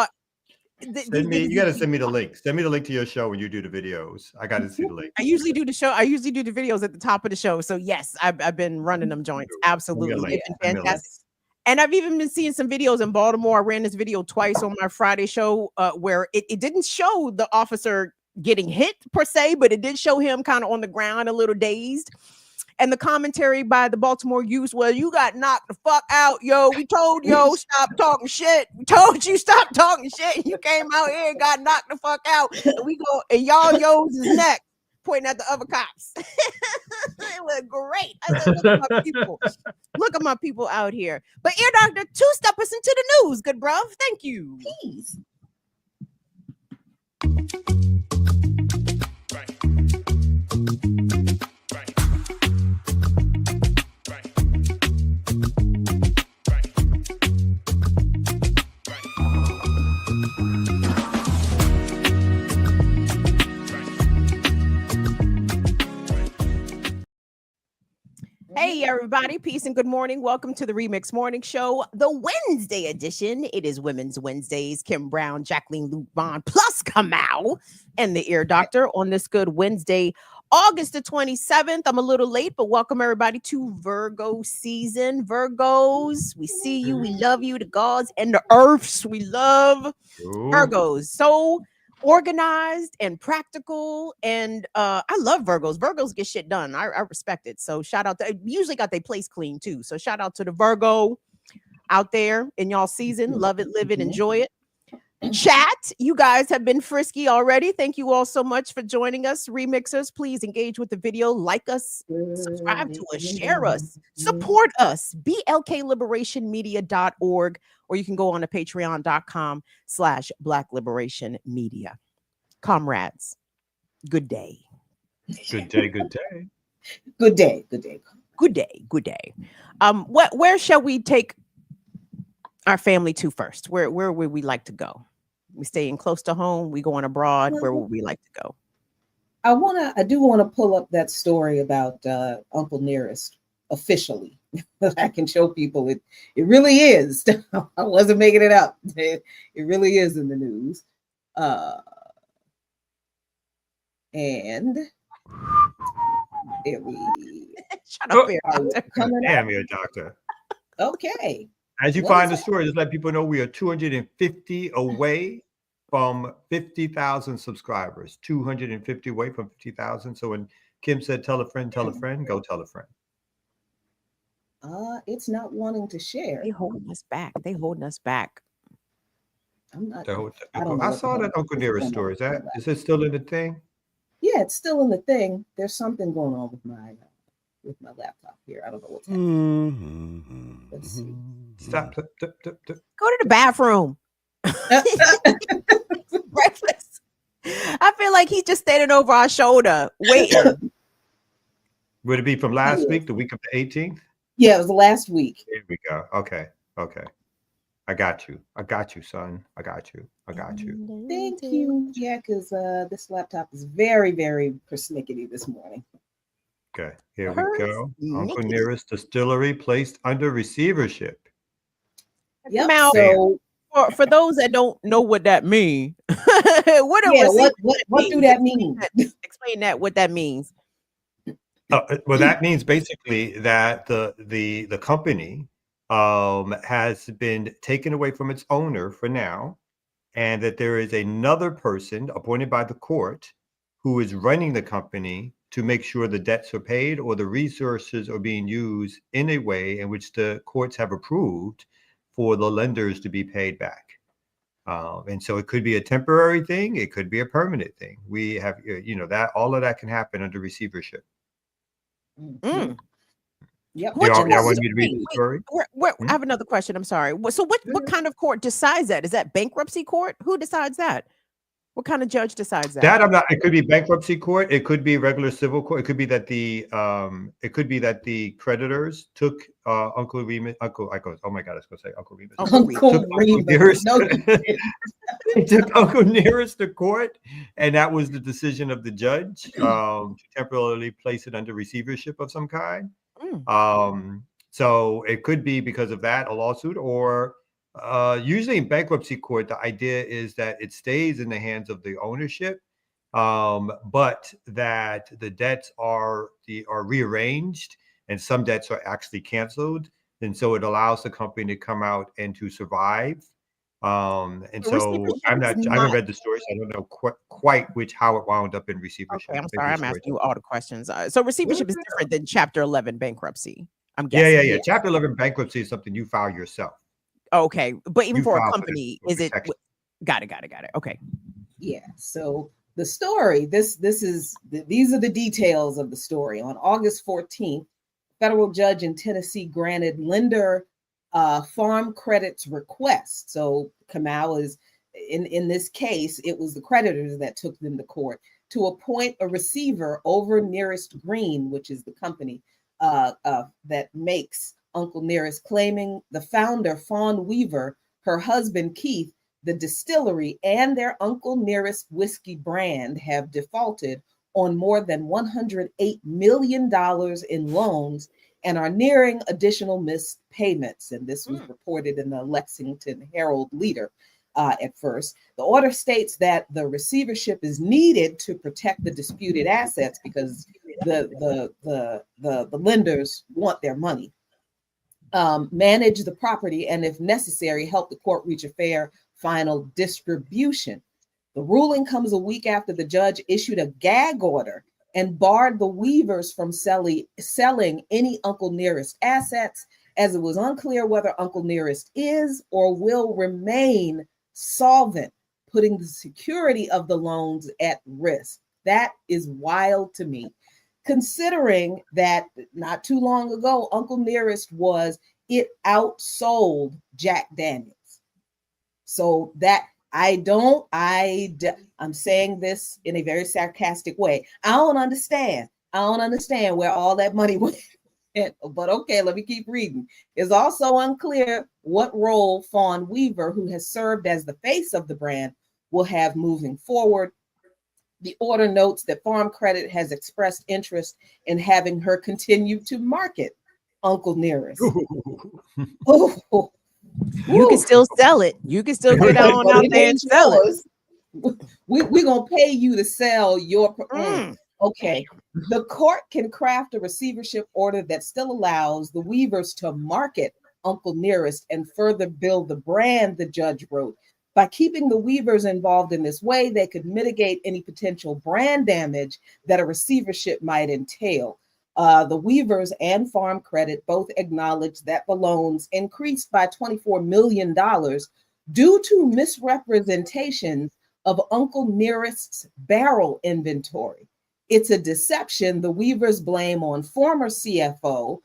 You got to send me the link. Send me the link to your show when you do the videos. I got to see the link. I usually do the show. I usually do the videos at the top of the show. So yes, I've been running them joints. Absolutely. They've been fantastic. And I've even been seeing some videos in Baltimore. I ran this video twice on my Friday show where it didn't show the officer getting hit per se, but it did show him kind of on the ground, a little dazed. And the commentary by the Baltimore youth was, "You got knocked the fuck out, yo. We told yo stop talking shit. We told you stop talking shit. You came out here and got knocked the fuck out. And we go and y'all yo's is next." Pointing at the other cops. It was great. I said, look at my people. Look at my people out here. But Ear Doctor, two-step us into the news, good bruv. Thank you. Please. Hey, everybody. Peace and good morning. Welcome to the Remix Morning Show, the Wednesday edition. It is Women's Wednesdays. Kim Brown, Jacqueline Luke Bond, plus Kamau and the Ear Doctor on this good Wednesday, August the 27th. I'm a little late, but welcome everybody to Virgo season. Virgos, we see you. We love you. The gods and the earths. We love Virgos. So organized and practical, and I love Virgos get shit done. I respect it. So shout out to, usually got their place clean too, so shout out to the Virgo out there in y'all season. Love it, live it, enjoy it. Chat, you guys have been frisky already. Thank you all so much for joining us. Remixers, please engage with the video, like us, subscribe to us, share us, support us. blkliberationmedia.org, or you can go on to patreon.com/Black Liberation Media. Comrades, good day. Good day, good day. Good day, good day. Good day, good day. Where shall we take our family to first? Where would we like to go? We staying close to home? We going abroad? Where would we like to go? I do want to pull up that story about Uncle Nearest officially. I can show people it really is. I wasn't making it up. It really is in the news. And shut up here. Damn, you're a doctor. Okay. As you find the story, just let people know we are 250 away from 50,000 subscribers. 250 away from 50,000. So when Kim said, tell a friend, go tell a friend. It's not wanting to share. They holding us back. I'm not. I saw that Uncle Nearest story. Is it still in the thing? Yeah, it's still in the thing. There's something going on with my laptop here. I don't know what's happening. Let's see. Stop. Go to the bathroom. Breakfast. I feel like he's just standing over our shoulder waiting. Would it be from last week, the week of the 18th? Yeah, it was last week. Here we go. Okay. I got you, son. I got you. Thank you. Yeah, because this laptop is very, very persnickety this morning. Okay, here we go. Uncle Nearest Distillery placed under receivership. Yep. Now, So for those that don't know what that means, what do that mean? Explain that. What that means. Well, that means basically that the company has been taken away from its owner for now, and that there is another person appointed by the court who is running the company to make sure the debts are paid or the resources are being used in a way in which the courts have approved for the lenders to be paid back. And so it could be a temporary thing. It could be a permanent thing. We have, that all of that can happen under receivership. Yep. Y'all want me to read the story? I have another question. I'm sorry. So what kind of court decides that? Is that bankruptcy court? Who decides that? What kind of judge decides that? That I'm not. It could be bankruptcy court. It could be regular civil court. It could be that the creditors took Uncle Remus. Oh my God, I was going to say Uncle Remus. Uncle Remus. No, they took Uncle Nearest to court, and that was the decision of the judge to temporarily place it under receivership of some kind. So it could be because of that, a lawsuit, or usually in bankruptcy court, the idea is that it stays in the hands of the ownership, but that the debts are rearranged and some debts are actually canceled. And so it allows the company to come out and to survive. And so I haven't read the story, so I don't know quite how it wound up in receivership. Okay, I'm sorry, I'm asking you all the questions. So receivership is different than Chapter 11 bankruptcy, I'm guessing. Yeah. Chapter 11 bankruptcy is something you file yourself. Okay, but even for a company, is it? Got it. Okay. Yeah. So the story. These are the details of the story. On August 14th, federal judge in Tennessee granted lender Farm Credit's request. So Kamau is in this case, it was the creditors that took them to court to appoint a receiver over Nearest Green, which is the company that makes Uncle Nearest, claiming the founder, Fawn Weaver, her husband, Keith, the distillery, and their Uncle Nearest whiskey brand have defaulted on more than $108 million in loans and are nearing additional missed payments. And this was reported in the Lexington Herald Leader at first. The order states that the receivership is needed to protect the disputed assets because the lenders want their money. Manage the property, and if necessary, help the court reach a fair final distribution. The ruling comes a week after the judge issued a gag order and barred the Weavers from selling any Uncle Nearest assets, as it was unclear whether Uncle Nearest is or will remain solvent, putting the security of the loans at risk. That is wild to me, considering that not too long ago, Uncle Nearest outsold Jack Daniels. So that I'm saying this in a very sarcastic way. I don't understand where all that money went. But okay, let me keep reading. It's also unclear what role Fawn Weaver, who has served as the face of the brand, will have moving forward. The order notes that Farm Credit has expressed interest in having her continue to market Uncle Nearest. You can still sell it. You can still get on out there and sell it. We're going to pay you to sell your... Okay. The court can craft a receivership order that still allows the Weavers to market Uncle Nearest and further build the brand, the judge wrote. By keeping the Weavers involved in this way, they could mitigate any potential brand damage that a receivership might entail. The Weavers and Farm Credit both acknowledged that the loans increased by $24 million due to misrepresentations of Uncle Nearest's barrel inventory. It's a deception the Weavers blame on former CFO,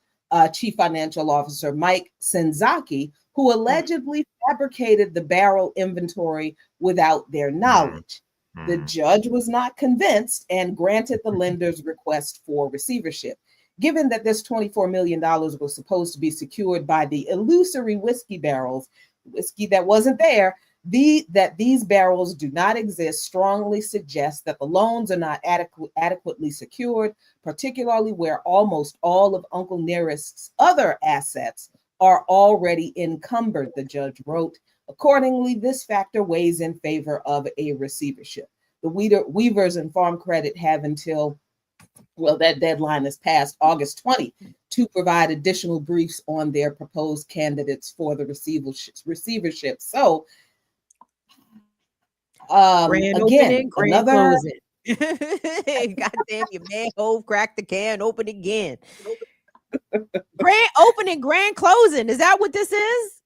Chief Financial Officer Mike Senzaki, who allegedly fabricated the barrel inventory without their knowledge. The judge was not convinced and granted the lender's request for receivership. Given that this $24 million was supposed to be secured by the illusory whiskey barrels, whiskey that wasn't there, that these barrels do not exist strongly suggests that the loans are not adequately secured, particularly where almost all of Uncle Nearest's other assets are already encumbered, the judge wrote. Accordingly, this factor weighs in favor of a receivership. The Weavers and Farm Credit have until, that deadline is past August 20 to provide additional briefs on their proposed candidates for the receivership. So, grand again, opening, grand closing. Goddamn, your man Hove cracked the can open again. Grand opening, grand closing. Is that what this is?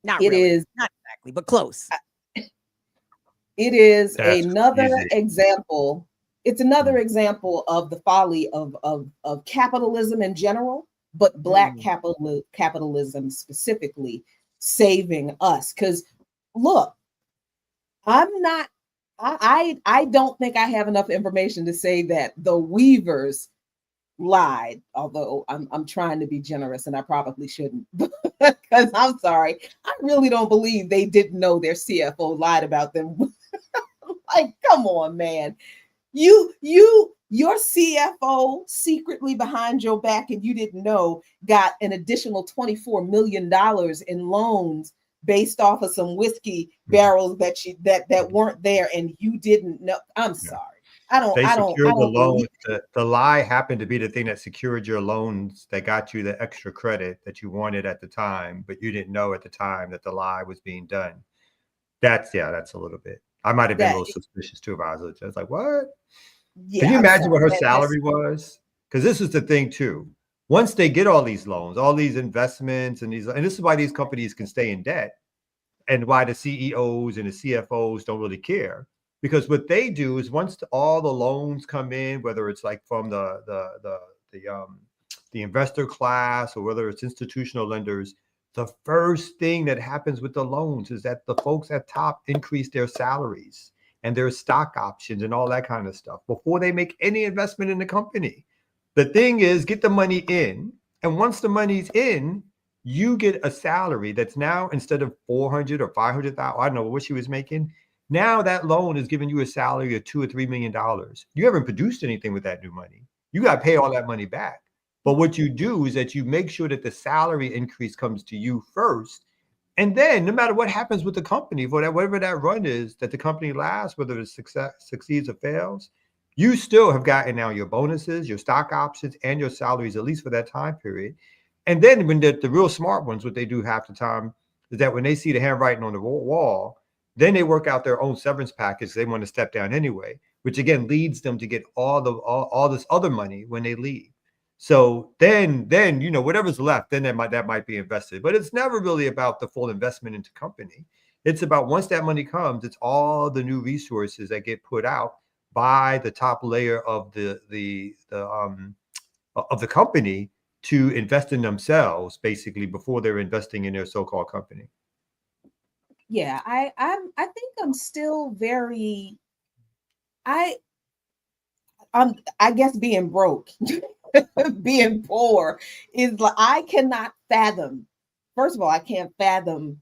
Not it really. Is not exactly, but close. It is That's another crazy. example. It's another example of the folly of capitalism in general, but Black capitalism specifically saving us. Because look, I'm not. I don't think I have enough information to say that the Weavers lied, although I'm trying to be generous and I probably shouldn't, because I'm sorry, I really don't believe they didn't know their CFO lied about them. Like, come on, man. Your CFO secretly behind your back, and you didn't know, got an additional $24 million in loans based off of some whiskey barrels that weren't there, and you didn't know. I'm sorry. They I secured the don't loan. believe. The lie happened to be the thing that secured your loans, that got you the extra credit that you wanted at the time, but you didn't know at the time that the lie was being done. That's a little bit. I might have been a little suspicious too about it. I was like, what? Yeah, can you imagine what her That's salary was? Because this is the thing too. Once they get all these loans, all these investments, and this is why these companies can stay in debt, and why the CEOs and the CFOs don't really care. Because what they do is, once all the loans come in, whether it's like from the investor class or whether it's institutional lenders, the first thing that happens with the loans is that the folks at top increase their salaries and their stock options and all that kind of stuff before they make any investment in the company. The thing is, get the money in, and once the money's in, you get a salary that's now, instead of 400 or 500,000, I don't know what she was making. Now that loan is giving you a salary of $2 or $3 million. You haven't produced anything with that new money. You got to pay all that money back. But what you do is that you make sure that the salary increase comes to you first. And then no matter what happens with the company, for that, whatever that run is, that the company lasts, whether it succeeds or fails, you still have gotten now your bonuses, your stock options, and your salaries, at least for that time period. And then when the real smart ones, what they do half the time is that when they see the handwriting on the wall, then they work out their own severance package. They want to step down anyway, which again leads them to get all this other money when they leave. So then whatever's left, then that might be invested. But it's never really about the full investment into company. It's about, once that money comes, it's all the new resources that get put out by the top layer of the company to invest in themselves, basically, before they're investing in their so-called company. Yeah, I think I'm still very, I guess being broke, being poor is like, I cannot fathom. First of all, I can't fathom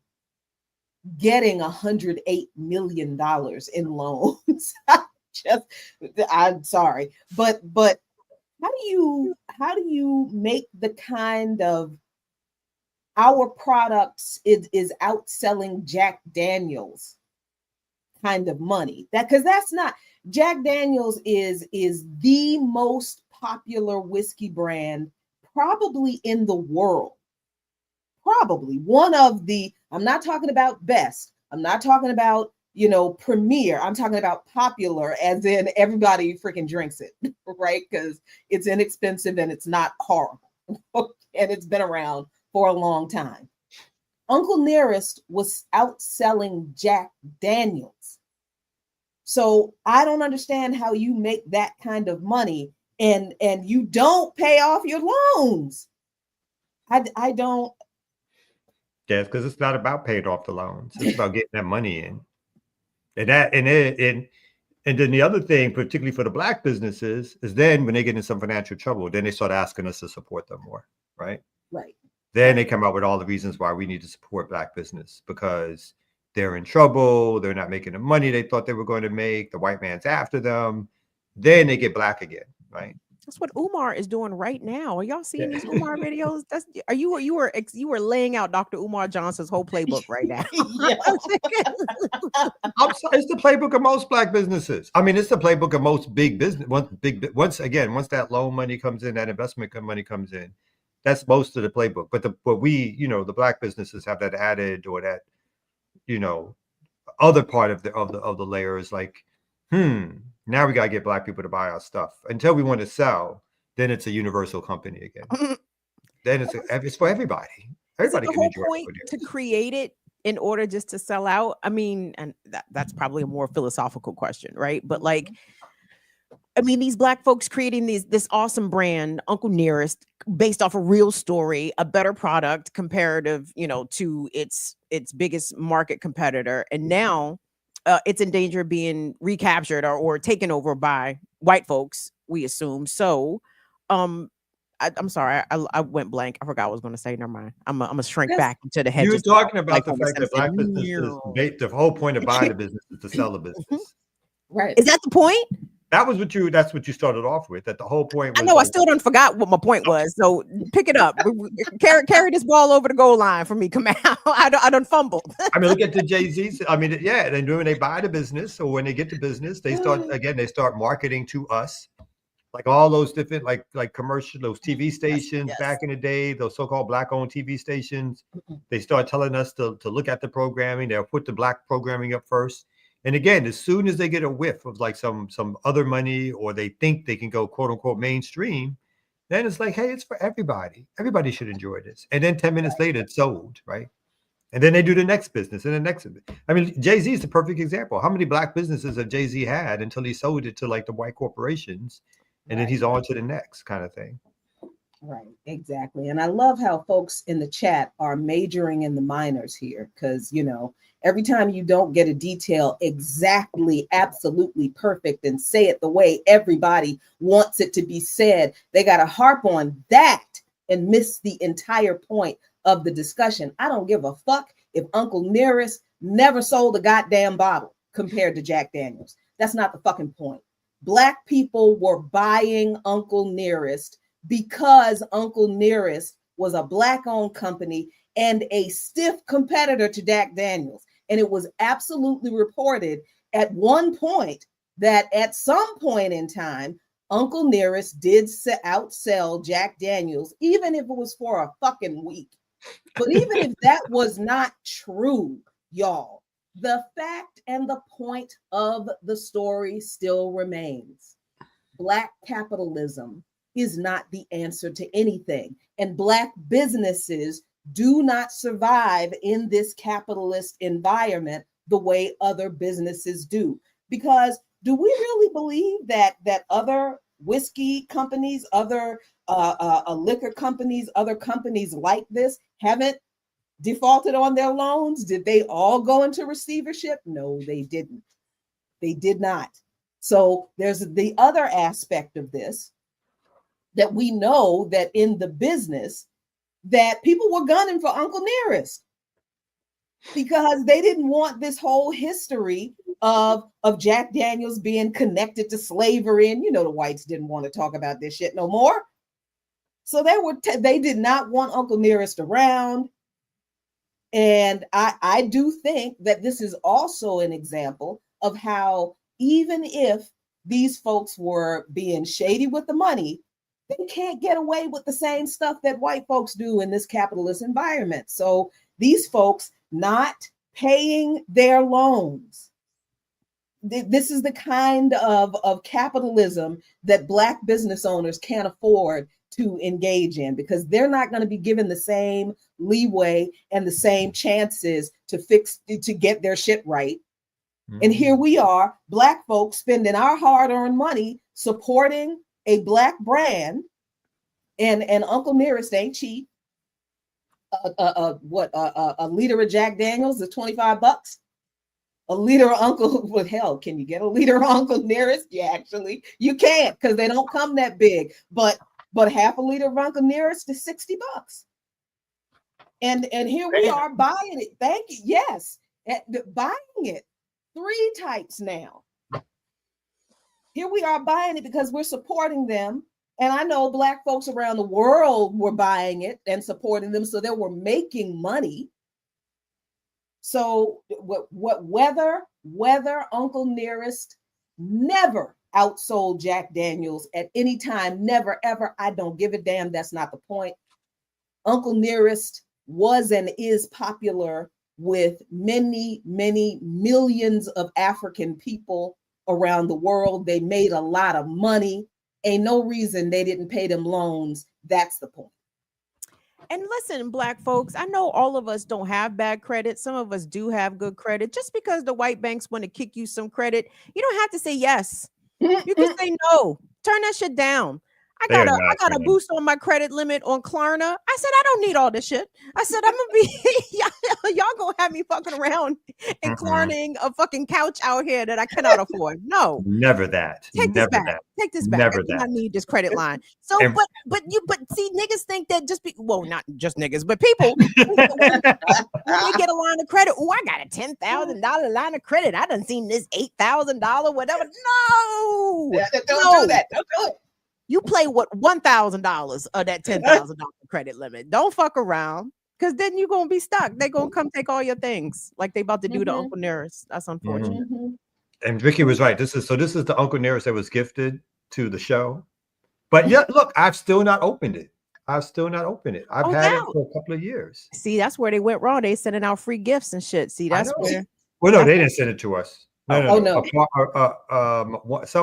getting $108 million in loans. I'm sorry, but how do you make the kind of, our products is outselling Jack Daniels kind of money? Because that's not, Jack Daniels is the most popular whiskey brand probably in the world. Probably one of the, I'm not talking about best, I'm not talking about, premier, I'm talking about popular, as in everybody freaking drinks it, right? Because it's inexpensive and it's not horrible. And it's been around for a long time. Uncle Nearest was outselling Jack Daniels. So I don't understand how you make that kind of money and you don't pay off your loans. I don't. Yeah, because it's not about paying off the loans. It's about getting that money in. And then the other thing, particularly for the Black businesses, is then when they get in some financial trouble, then they start asking us to support them more, right? Right. Then they come out with all the reasons why we need to support Black business, because they're in trouble, they're not making the money they thought they were going to make, the white man's after them. Then they get Black again, right? That's what Umar is doing right now. Are y'all seeing these Umar videos? You were laying out Dr. Umar Johnson's whole playbook right now. It's the playbook of most Black businesses. I mean, it's the playbook of most big business. Once that loan money comes in, that investment money comes in, that's most of the playbook. But we, the Black businesses have that added, or that, other part of the layer is like, now we gotta get Black people to buy our stuff. Until we want to sell, then it's a universal company again. Then it's for everybody. Everybody can enjoy point to create it in order just to sell out. I mean, and that's probably a more philosophical question, right? But like, I mean, these Black folks creating this awesome brand, Uncle Nearest, based off a real story, a better product comparative, to its biggest market competitor, and now it's in danger of being recaptured or taken over by white folks, we assume. So I'm sorry, I went blank. I forgot what I was going to say. Never mind. I'm gonna shrink Yes. back into the You were hedges. talking about like the Homer fact that Simpson. black businesses, the whole point of buying a business is to sell a business. Right. Is that the point? That's what you started off with. That the whole point was. I know. I still don't forgot what my point was. So pick it up. Carry this ball over the goal line for me. Come out. I don't fumbled. I mean, look at the Jay-Z's. I mean, yeah, they do when they buy the business, or when they get the business, they start marketing to us, like all those different like commercial, those TV stations Yes. back in the day, those so-called black-owned TV stations. They start telling us to look at the programming. They'll put the black programming up first. And again, as soon as they get a whiff of like some other money, or they think they can go quote unquote mainstream, then it's like, hey, it's for everybody. Everybody should enjoy this. And then 10 minutes later, it's sold, right? And then they do the next business and the next. I mean, Jay-Z is the perfect example. How many black businesses have Jay-Z had until he sold it to like the white corporations, and then he's on to the next kind of thing. Right, exactly. And I love how folks in the chat are majoring in the minors here, because, you know, every time you don't get a detail exactly, absolutely perfect and say it the way everybody wants it to be said, they got to harp on that and miss the entire point of the discussion. I don't give a fuck if Uncle Nearest never sold a goddamn bottle compared to Jack Daniels. That's not the fucking point. Black people were buying Uncle Nearest because Uncle Nearest was a black-owned company and a stiff competitor to Jack Daniels. And it was absolutely reported at one point that at some point in time, Uncle Nearest did outsell Jack Daniels, even if it was for a fucking week. But even if that was not true, y'all, the fact and the point of the story still remains. Black capitalism is not the answer to anything. And Black businesses do not survive in this capitalist environment the way other businesses do. Because do we really believe that other whiskey companies, other liquor companies, other companies like this haven't defaulted on their loans? Did they all go into receivership? No, they didn't. They did not. So there's the other aspect of this, that we know that in the business that people were gunning for Uncle Nearest because they didn't want this whole history of Jack Daniels being connected to slavery. And, you know, the whites didn't want to talk about this shit no more. So they did not want Uncle Nearest around. And I do think that this is also an example of how, even if these folks were being shady with the money, they can't get away with the same stuff that white folks do in this capitalist environment. So these folks not paying their loans. This is the kind of capitalism that Black business owners can't afford to engage in, because they're not going to be given the same leeway and the same chances to get their shit right. Mm-hmm. And here we are, Black folks spending our hard-earned money supporting a Black brand, and Uncle Nearest ain't cheap. A liter of Jack Daniels is $25. A liter of Uncle, well, hell, can you get a liter of Uncle Nearest? Yeah, actually, you can't, because they don't come that big. But half a liter of Uncle Nearest is $60. And here we are buying it. Thank you. Yes, buying it 3 types now. Here we are buying it because we're supporting them. And I know Black folks around the world were buying it and supporting them, so they were making money. So whether Uncle Nearest never outsold Jack Daniels at any time, never, ever, I don't give a damn. That's not the point. Uncle Nearest was and is popular with many, many millions of African people around the world. They made a lot of money. Ain't no reason they didn't pay them loans. That's the point. And listen, Black folks, I know all of us don't have bad credit. Some of us do have good credit. Just because the white banks want to kick you some credit, you don't have to say yes. You can say no. Turn that shit down. I They are got a not gonna- boost on my credit limit on Klarna. I said I don't need all this shit. I said I'm gonna be y'all gonna have me fucking around and Klarning a fucking couch out here that I cannot afford. No, Never that. take this Never back. that. Take this back. Never I do not that. need this credit line. So, And- but see, niggas think that not just niggas, but people when they get a line of credit. Oh, I got a $10,000 line of credit. I done seen this $8,000 whatever. No, Don't no. do that. Don't do it. You play with $1,000 of that $10,000 credit limit. Don't fuck around, because then you're gonna be stuck. They're gonna come take all your things, like they about to do to Uncle Nearest. That's unfortunate. And Vicky was right. This is the Uncle Nearest that was gifted to the show. But yeah, look, I've still not opened it. I've had it for a couple of years. See, that's where they went wrong. They sending out free gifts and shit. See, that's where. Well, no, they didn't send it to us. No.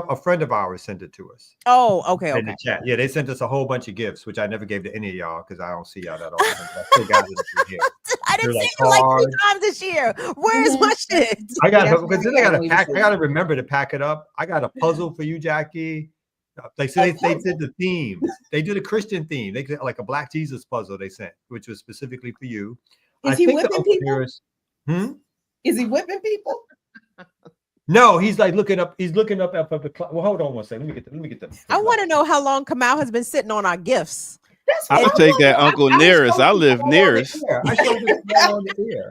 A friend of ours sent it to us. Oh, okay, In the chat. Yeah, they sent us a whole bunch of gifts, which I never gave to any of y'all because I don't see y'all that often. I still got it every year. I didn't They're see you like 3 cards. times this year. Where's my shit? I got Yeah, because then I got to pack. I got to remember to pack it up. I got a puzzle for you, Jackie. They did the themes. They did a Christian theme. They did like a Black Jesus puzzle they sent, which was specifically for you. Is he whipping people? Is he whipping people? No, he's like looking up. He's looking up at the clock. Well, hold on one second. Let me get them. I want to know how long Kamau has been sitting on our gifts. I'll take that Uncle Nearest. I live nearest. I showed this on the air.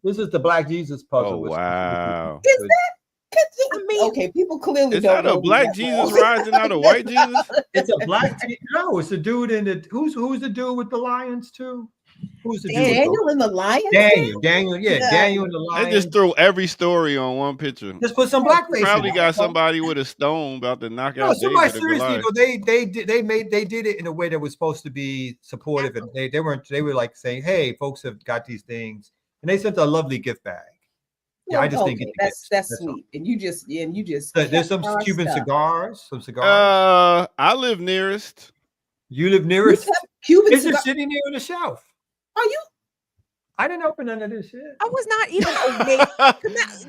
This is the Black Jesus puzzle. Oh wow! Is that? I mean, Okay, people clearly Is don't that a know Black that Jesus well. rising out of white Jesus? It's a black. No, it's the dude in the who's the dude with the lions too? Who's the dude? Daniel and the Lions? Daniel, yeah, Daniel and the They lions. just threw every story on one picture. Just put some blackface. Probably in it. got somebody with a stone about to knock No, out somebody David or seriously. Goliath. They did it in a way that was supposed to be supportive, and they were like saying, "Hey, folks have got these things," and they sent a lovely gift bag. Yeah, I just didn't get the gifts. That's all. sweet. And you just There's some kept our Cuban stuff. cigars. Some cigars. I live nearest. You live You nearest. kept Cuban It's cigar- just sitting there on the shelf. Are you? I didn't open none of this shit. I was not even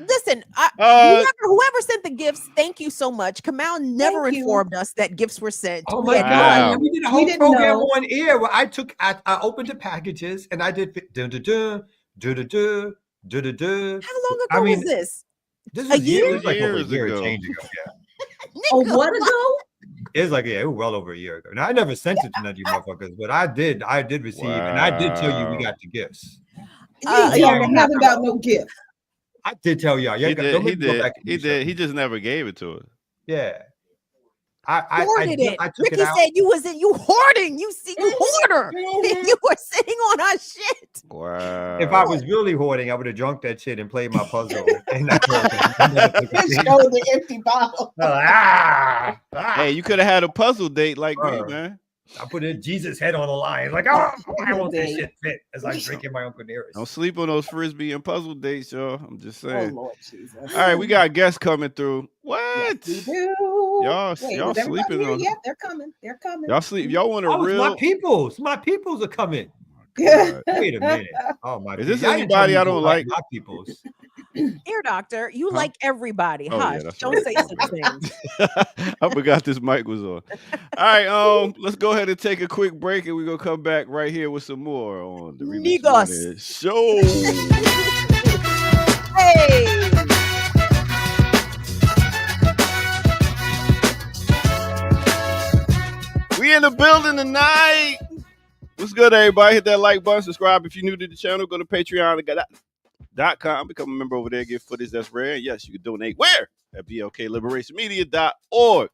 listen, Uh, whoever sent the gifts, thank you so much. Kamau never Thank you. informed us that gifts were sent. Oh We my had no God. Wow. idea. And we did a We whole didn't program know. on air where I opened the packages and I did dun dun dun dun dun dun dun dun dun. How long I ago mean, was this? This A was year? It was like over a Years year ago. change ago. Yeah. Oh, Nigga, what ago? It was like, yeah, it was well over a year ago. Now I never sent it to none of you motherfuckers, but I did receive and I did tell you we Wow. got the gifts. You ain't yeah. telling nothing about no gift. I did tell y'all. he Yeah, did. He did. He just never gave it to us. Yeah. I hoarded it. I took Ricky it out. said you hoarding. You hoarder. You were sitting on our shit. Wow. If I was really hoarding, I would have drunk that shit and played my puzzle. And I never took Just it. show the empty bottle. Hey, you could have had a puzzle date like me, Bruh. man. I put a Jesus head on the line. Like, oh, I want this shit fit as I'm drinking my Uncle Nearest. Don't sleep on those frisbee and puzzle dates, y'all. I'm just Oh saying. Lord Jesus. All right, we got guests coming through. What? Yes, we do. Y'all Wait, y'all is everybody sleeping here on yet? They're coming. They're coming. y'all sleep. Y'all want a Oh, it's real? my peoples are coming. God. Wait a minute. Oh my! Is this y'all didn't tell anybody me I you don't like? My peoples. Ear doctor, you Huh? like everybody. Oh, yeah, Hush. that's Don't right. say such things. I forgot this mic was on. All right, let's go ahead and take a quick break, and we're gonna come back right here with some more on the Remix Niggas. Morning Show. Hey. We in the building tonight. What's good, everybody? Hit that like button, subscribe if you're new to the channel. Go to patreon.com, become a member over there, get footage that's rare. Yes, you can donate where? At blkliberationmedia.org.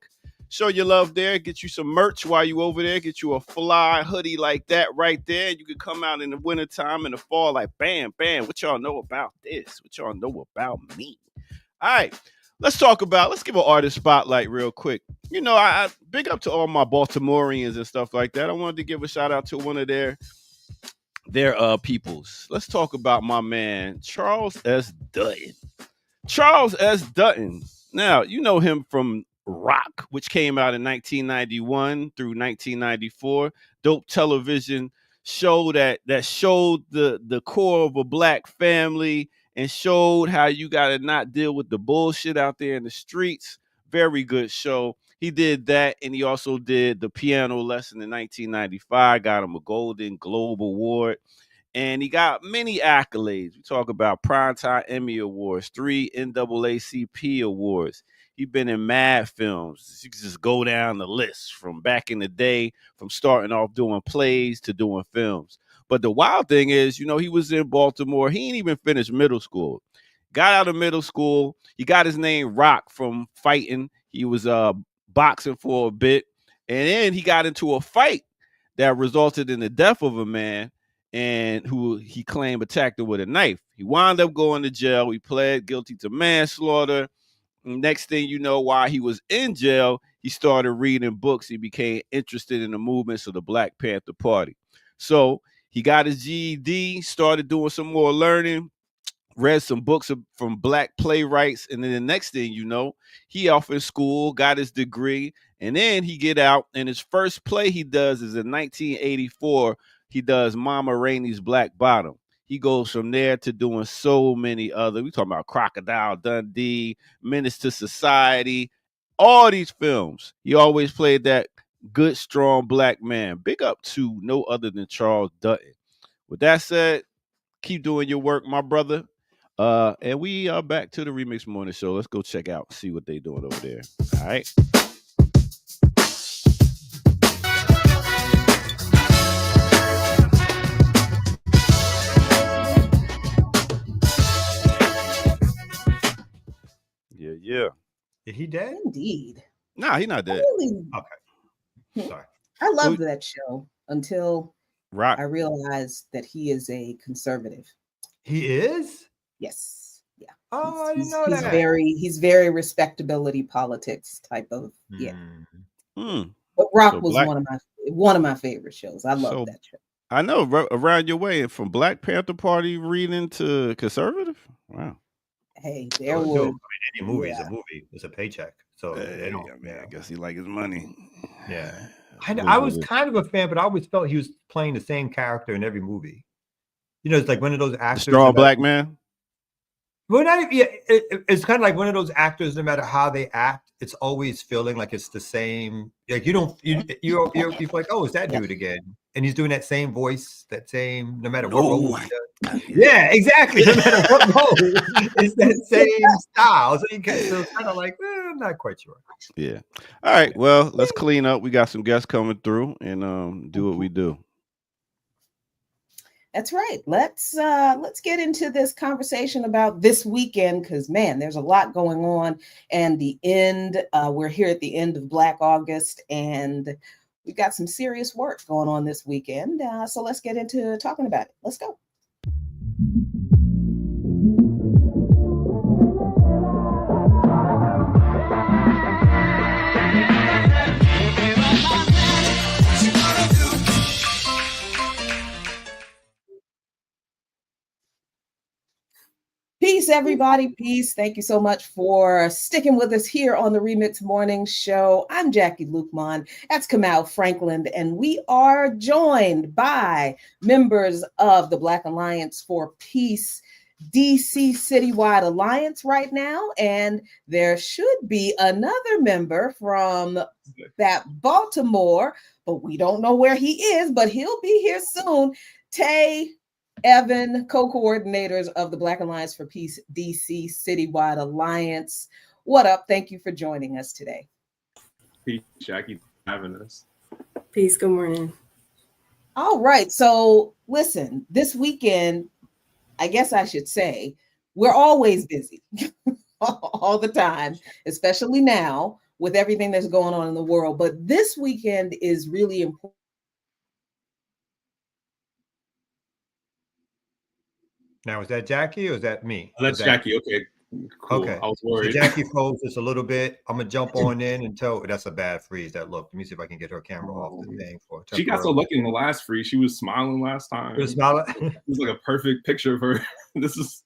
Show your love there. Get you some merch while you over there. Get you a fly hoodie like that right there. You can come out in the wintertime, in the fall, like bam, bam. What y'all know about this? What y'all know about me? All right. Let's give an artist spotlight real quick. You know, I big up to all my Baltimoreans and stuff like that. I wanted to give a shout out to one of their peoples. Let's talk about my man, Charles S. Dutton. Charles S. Dutton. Now, you know him from Rock, which came out in 1991 through 1994. Dope television show that showed the core of a black family and showed how you got to not deal with the bullshit out there in the streets. Very good show. He did that, and he also did the piano lesson in 1995. Got him a Golden Globe Award. And he got many accolades. We talk about Primetime Emmy Awards, 3 NAACP awards. He's been in mad films. You can just go down the list from back in the day, from starting off doing plays to doing films. But the wild thing is, he was in Baltimore. He ain't even finished middle school. Got out of middle school. He got his name Rock from fighting. He was boxing for a bit. And then he got into a fight that resulted in the death of a man, and who he claimed attacked him with a knife. He wound up going to jail. He pled guilty to manslaughter. Next thing you know, while he was in jail, he started reading books. He became interested in the movements of the Black Panther Party. So he got his GED, started doing some more learning, read some books from Black playwrights. And then the next thing you know, he off in school, got his degree, and then he get out, and his first play he does is in 1984. He does Mama Rainey's Black Bottom. He goes from there to doing so many other. We talking about Crocodile Dundee, Menace to Society, all these films. He always played that good, strong Black man. Big up to no other than Charles Dutton. With that said, keep doing your work, my brother. And we are back to the Remix Morning Show. Let's go check out, see what they doing over there. All right. Yeah. Is he dead? Indeed. Nah, he not dead. Okay. Sorry. I loved that show until Rock. I realized that he is a conservative. He is? Yes. Yeah. Oh, I didn't know that. He's very respectability politics type of, yeah. Mm. But Rock So was Black- one of my favorite shows. I love that show. I know, around your way, from Black Panther Party reading to conservative. Wow. Hey, there Oh, was no. I mean, any movie is a movie. It's a paycheck. So they don't. I guess he like his money. Yeah. I was kind of a fan, but I always felt he was playing the same character in every movie. It's like one of those actors. Strong Black man. Well, it's kind of like one of those actors. No matter how they act, it's always feeling like it's the same. Like you're like, oh, it's that dude again, and he's doing that same voice, that same. No matter what role. Yeah, exactly. No matter what role, it's that same style. So it's kind of like, I'm not quite sure. Yeah. All right. Well, let's clean up. We got some guests coming through, and do what we do. That's right. Let's get into this conversation about this weekend, because man, there's a lot going on, and the end. We're here at the end of Black August, and we've got some serious work going on this weekend. So let's get into talking about it. Let's go. Peace, everybody. Peace. Thank you so much for sticking with us here on the Remix Morning Show. I'm Jackie Lukman. That's Kamau Franklin, and we are joined by members of the Black Alliance for Peace DC Citywide Alliance right now, and there should be another member from that Baltimore, but we don't know where he is, but he'll be here soon. Tay, Evan, co-coordinators of the Black Alliance for Peace DC Citywide Alliance. What up? Thank you for joining us today. Peace, Jackie, for having us. Peace. Good morning. All right. So listen, this weekend, I guess I should say, we're always busy all the time, especially now with everything that's going on in the world. But this weekend is really important. Now, is that Jackie or is that me? That's Jackie. Okay. Cool. Okay. I was worried. So Jackie froze just a little bit. I'm gonna jump on in until that's a bad freeze. That look. Let me see if I can get her camera off the thing for. She got so lucky in the last freeze. She was smiling last time. She was smiling. It was like a perfect picture of her. That's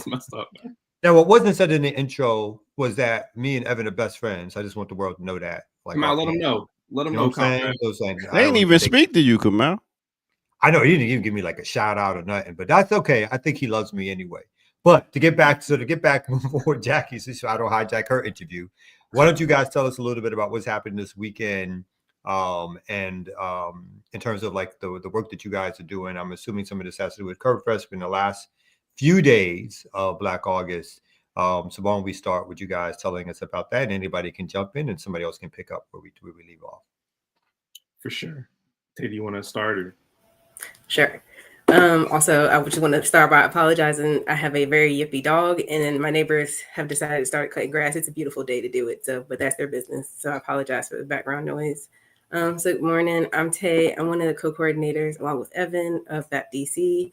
messed up, man. Now, what wasn't said in the intro was that me and Evan are best friends. I just want the world to know that. Like, Come out, let them know. Let them know. What I'm saying? They didn't even speak to you, Kamau. I know he didn't even give me like a shout out or nothing, but that's okay. I think he loves me anyway. But to get back before Jackie, so I don't hijack her interview. Why don't you guys tell us a little bit about what's happening this weekend, and in terms of like the work that you guys are doing? I'm assuming some of this has to do with Curbfest in the last few days of Black August. So why don't we start with you guys telling us about that? And anybody can jump in, and somebody else can pick up where we leave off. For sure. Tay, do you want to start? Or? Sure. Also, I just want to start by apologizing. I have a very yippy dog, and then my neighbors have decided to start cutting grass. It's a beautiful day to do it, but that's their business. So I apologize for the background noise. So good morning. I'm Tay. I'm one of the co-coordinators, along with Evan, of BAP DC,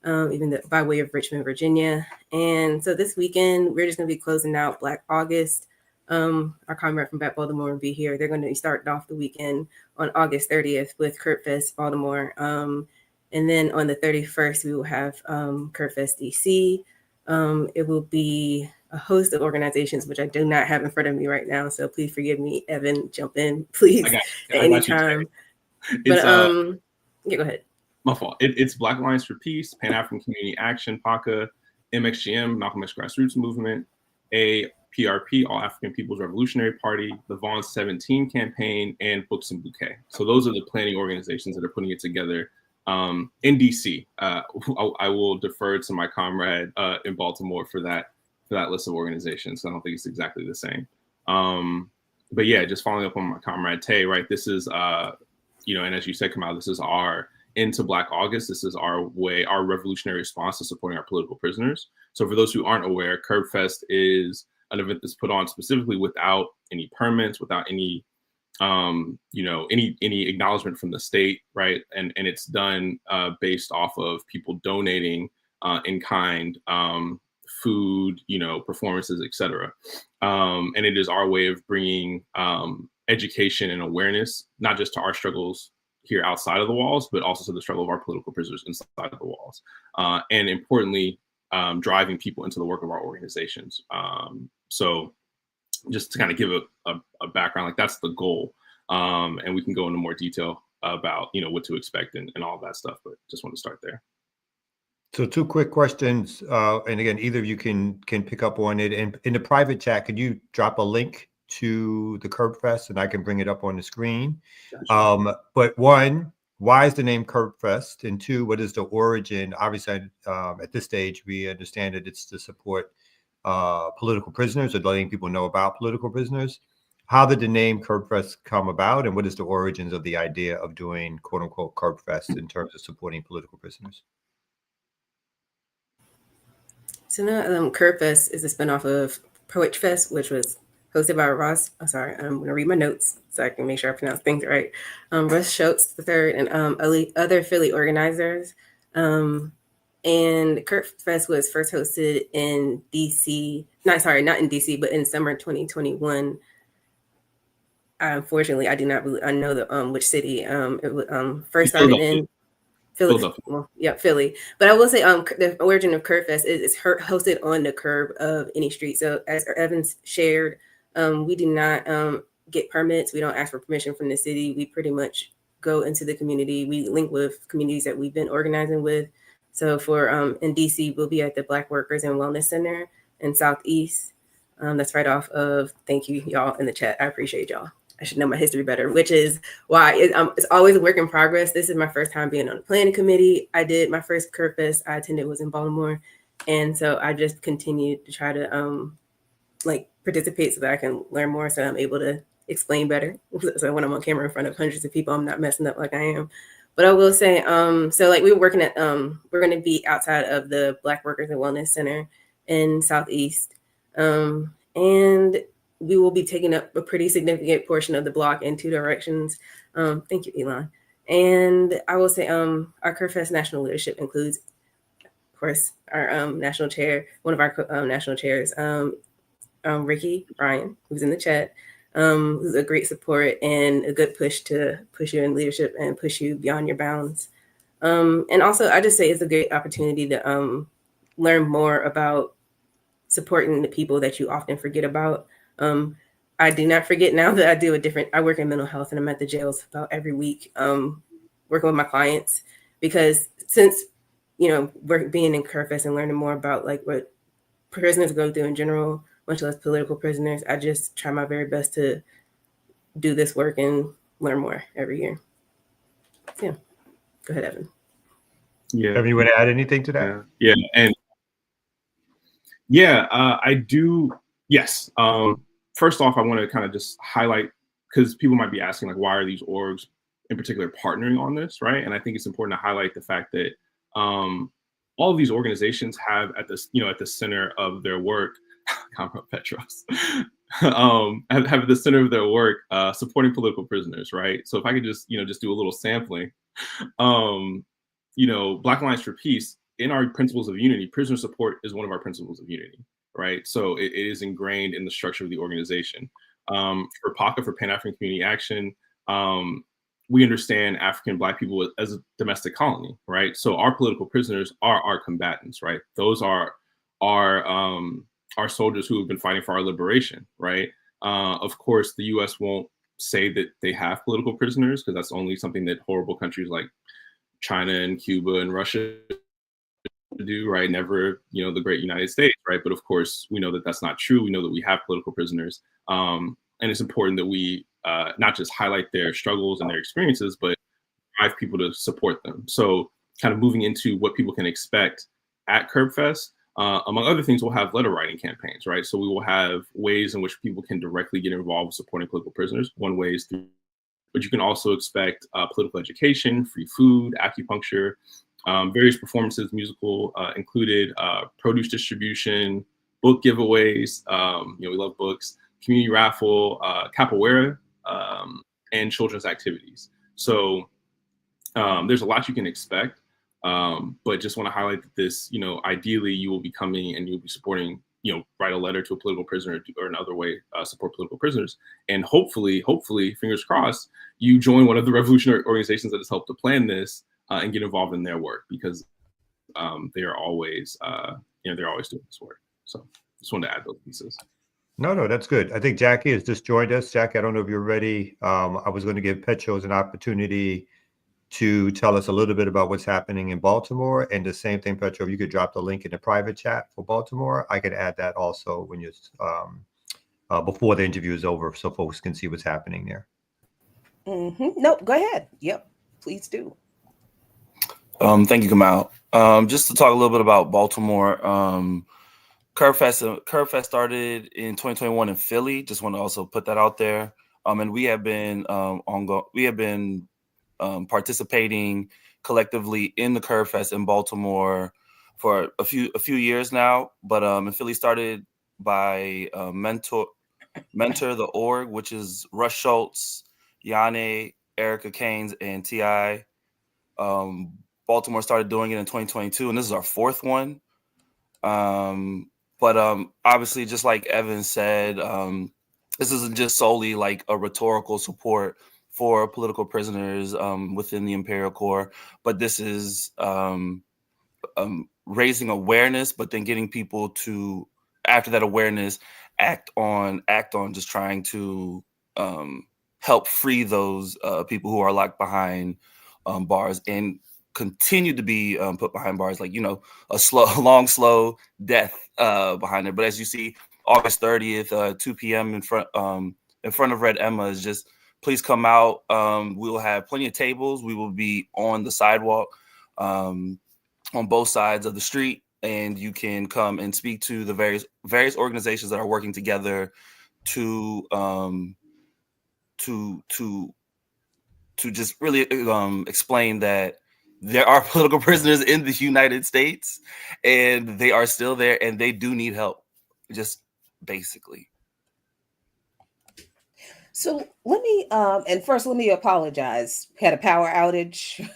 by way of Richmond, Virginia. And so this weekend, we're just going to be closing out Black August. Our comrade from BAP Baltimore will be here. They're going to be starting off the weekend on August 30th with Curbfest Baltimore. And then on the 31st, we will have Curbfest DC. It will be a host of organizations, which I do not have in front of me right now. So please forgive me, Evan, jump in, please, at any time. But yeah, go ahead. My fault. It's Black Alliance for Peace, Pan-African Community Action, PACA, MXGM, Malcolm X Grassroots Movement, APRP, All African People's Revolutionary Party, the Vaughn 17 campaign, and Books and Bouquet. So those are the planning organizations that are putting it together. In DC, I will defer to my comrade in Baltimore for that list of organizations. I don't think it's exactly the same. But yeah, just following up on my comrade Tay, right? This is, and as you said, Kamal, this is our into Black August. This is our revolutionary response to supporting our political prisoners. So for those who aren't aware, Curbfest is an event that's put on specifically without any permits, without any any acknowledgement from the state, right? And it's done based off of people donating in kind, food, performances, etc. And it is our way of bringing education and awareness, not just to our struggles here outside of the walls, but also to the struggle of our political prisoners inside of the walls. And importantly, driving people into the work of our organizations. So just to kind of give a background, like that's the goal. And we can go into more detail about, what to expect and all of that stuff, but just want to start there. So 2 quick questions. And again, either of you can pick up on it. And in the private chat, could you drop a link to the Curbfest and I can bring it up on the screen? Gotcha. But 1, why is the name Curbfest? And 2, what is the origin? Obviously, at this stage, we understand that it's to support political prisoners, or letting people know about political prisoners. How did the name Curbfest come about, and what is the origins of the idea of doing "quote unquote" Curbfest in terms of supporting political prisoners? So now Curbfest is a spinoff of Poetry Fest, which was hosted by Ross. I'm sorry, I'm going to read my notes so I can make sure I pronounce things right. Russ Schultz III and other Philly organizers. And Curbfest was first hosted in DC. Not in DC, but in summer 2021. Unfortunately, I do not really know which city. It first started in Philly. Well, yeah, Philly. But I will say the origin of Curbfest is hosted on the curb of any street. So as Evans shared, we do not get permits. We don't ask for permission from the city. We pretty much go into the community. We link with communities that we've been organizing with. So for in DC, we'll be at the Black Workers and Wellness Center in Southeast. That's right off of, thank you, y'all in the chat. I appreciate y'all. I should know my history better, which is why it's always a work in progress. This is my first time being on the planning committee. I did my first Curbfest I attended was in Baltimore. And so I just continued to try to participate so that I can learn more, so I'm able to explain better. So when I'm on camera in front of hundreds of people, I'm not messing up like I am. But I will say, we're working at, we're going to be outside of the Black Workers and Wellness Center in Southeast. And we will be taking up a pretty significant portion of the block in 2 directions. Thank you, Elon. And I will say our Curbfest national leadership includes, of course, our national chair, one of our national chairs, Ricky Ryan, who's in the chat, who's a great support and a good push to push you in leadership and push you beyond your bounds. And also, I just say it's a great opportunity to learn more about supporting the people that you often forget about. I do not forget now that I work in mental health and I'm at the jails about every week, working with my clients, because since, we're being in Curbfest and learning more about what prisoners go through in general, much less political prisoners. I just try my very best to do this work and learn more every year. So, yeah, go ahead, Evan. Yeah. Evan, you want to add anything to that? Yeah, and I do. Yes. First off, I want to kind of just highlight, because people might be asking, like, why are these orgs in particular partnering on this, right? And I think it's important to highlight the fact that all of these organizations have at the center of their work, Petros, have at the center of their work supporting political prisoners, right? So if I could just do a little sampling, Black Alliance for Peace, in our principles of unity, prisoner support is one of our principles of unity, right? So it is ingrained in the structure of the organization. For PACA, for Pan-African Community Action, we understand African Black people as a domestic colony, right? So our political prisoners are our combatants, right? Those are our soldiers who have been fighting for our liberation, right? Of course, the U.S. won't say that they have political prisoners, because that's only something that horrible countries like China and Cuba and Russia do, right? Never, the great United States, right? But of course, we know that that's not true. We know that we have political prisoners. And it's important that we not just highlight their struggles and their experiences, but drive people to support them. So kind of moving into what people can expect at Curbfest, among other things, we'll have letter writing campaigns, right? So we will have ways in which people can directly get involved with supporting political prisoners. One way is through, but you can also expect political education, free food, acupuncture, various performances, musical included, produce distribution, book giveaways. We love books, community raffle, capoeira, and children's activities. So there's a lot you can expect, but just want to highlight that this, ideally you will be coming and you'll be supporting, write a letter to a political prisoner or another way support political prisoners. And hopefully, fingers crossed, you join one of the revolutionary organizations that has helped to plan this and get involved in their work, because they are always, they're always doing this work. So just wanted to add those pieces. No, that's good. I think Jackie has just joined us. Jackie, I don't know if you're ready. I was going to give Petros an opportunity to tell us a little bit about what's happening in Baltimore. And the same thing, Petro, if you could drop the link in the private chat for Baltimore, I could add that also when you before the interview is over, so folks can see what's happening there. Nope, go ahead. Yep, please do. Thank you, Kamal. Just to talk a little bit about Baltimore. Curbfest started in 2021 in Philly. Just want to also put that out there. And we have been participating collectively in the Curbfest in Baltimore for a few years now. But in Philly started by Mentor the org, which is Rush Schultz, Yane, Erica Caines, and T.I. Baltimore started doing it in 2022, and this is our fourth one. But obviously, just like Evan said, this isn't just solely like a rhetorical support for political prisoners within the Imperial Corps, but this is raising awareness, but then getting people to, after that awareness, act on just trying to help free those people who are locked behind bars and continue to be put behind bars, like, a long, slow death behind it. But as you see, August 30th, 2 p.m. in front of Red Emma is just, please come out. We will have plenty of tables. We will be on the sidewalk on both sides of the street, and you can come and speak to the various organizations that are working together to just really explain that there are political prisoners in the United States, and they are still there, and they do need help, just basically. So let me apologize. Had a power outage.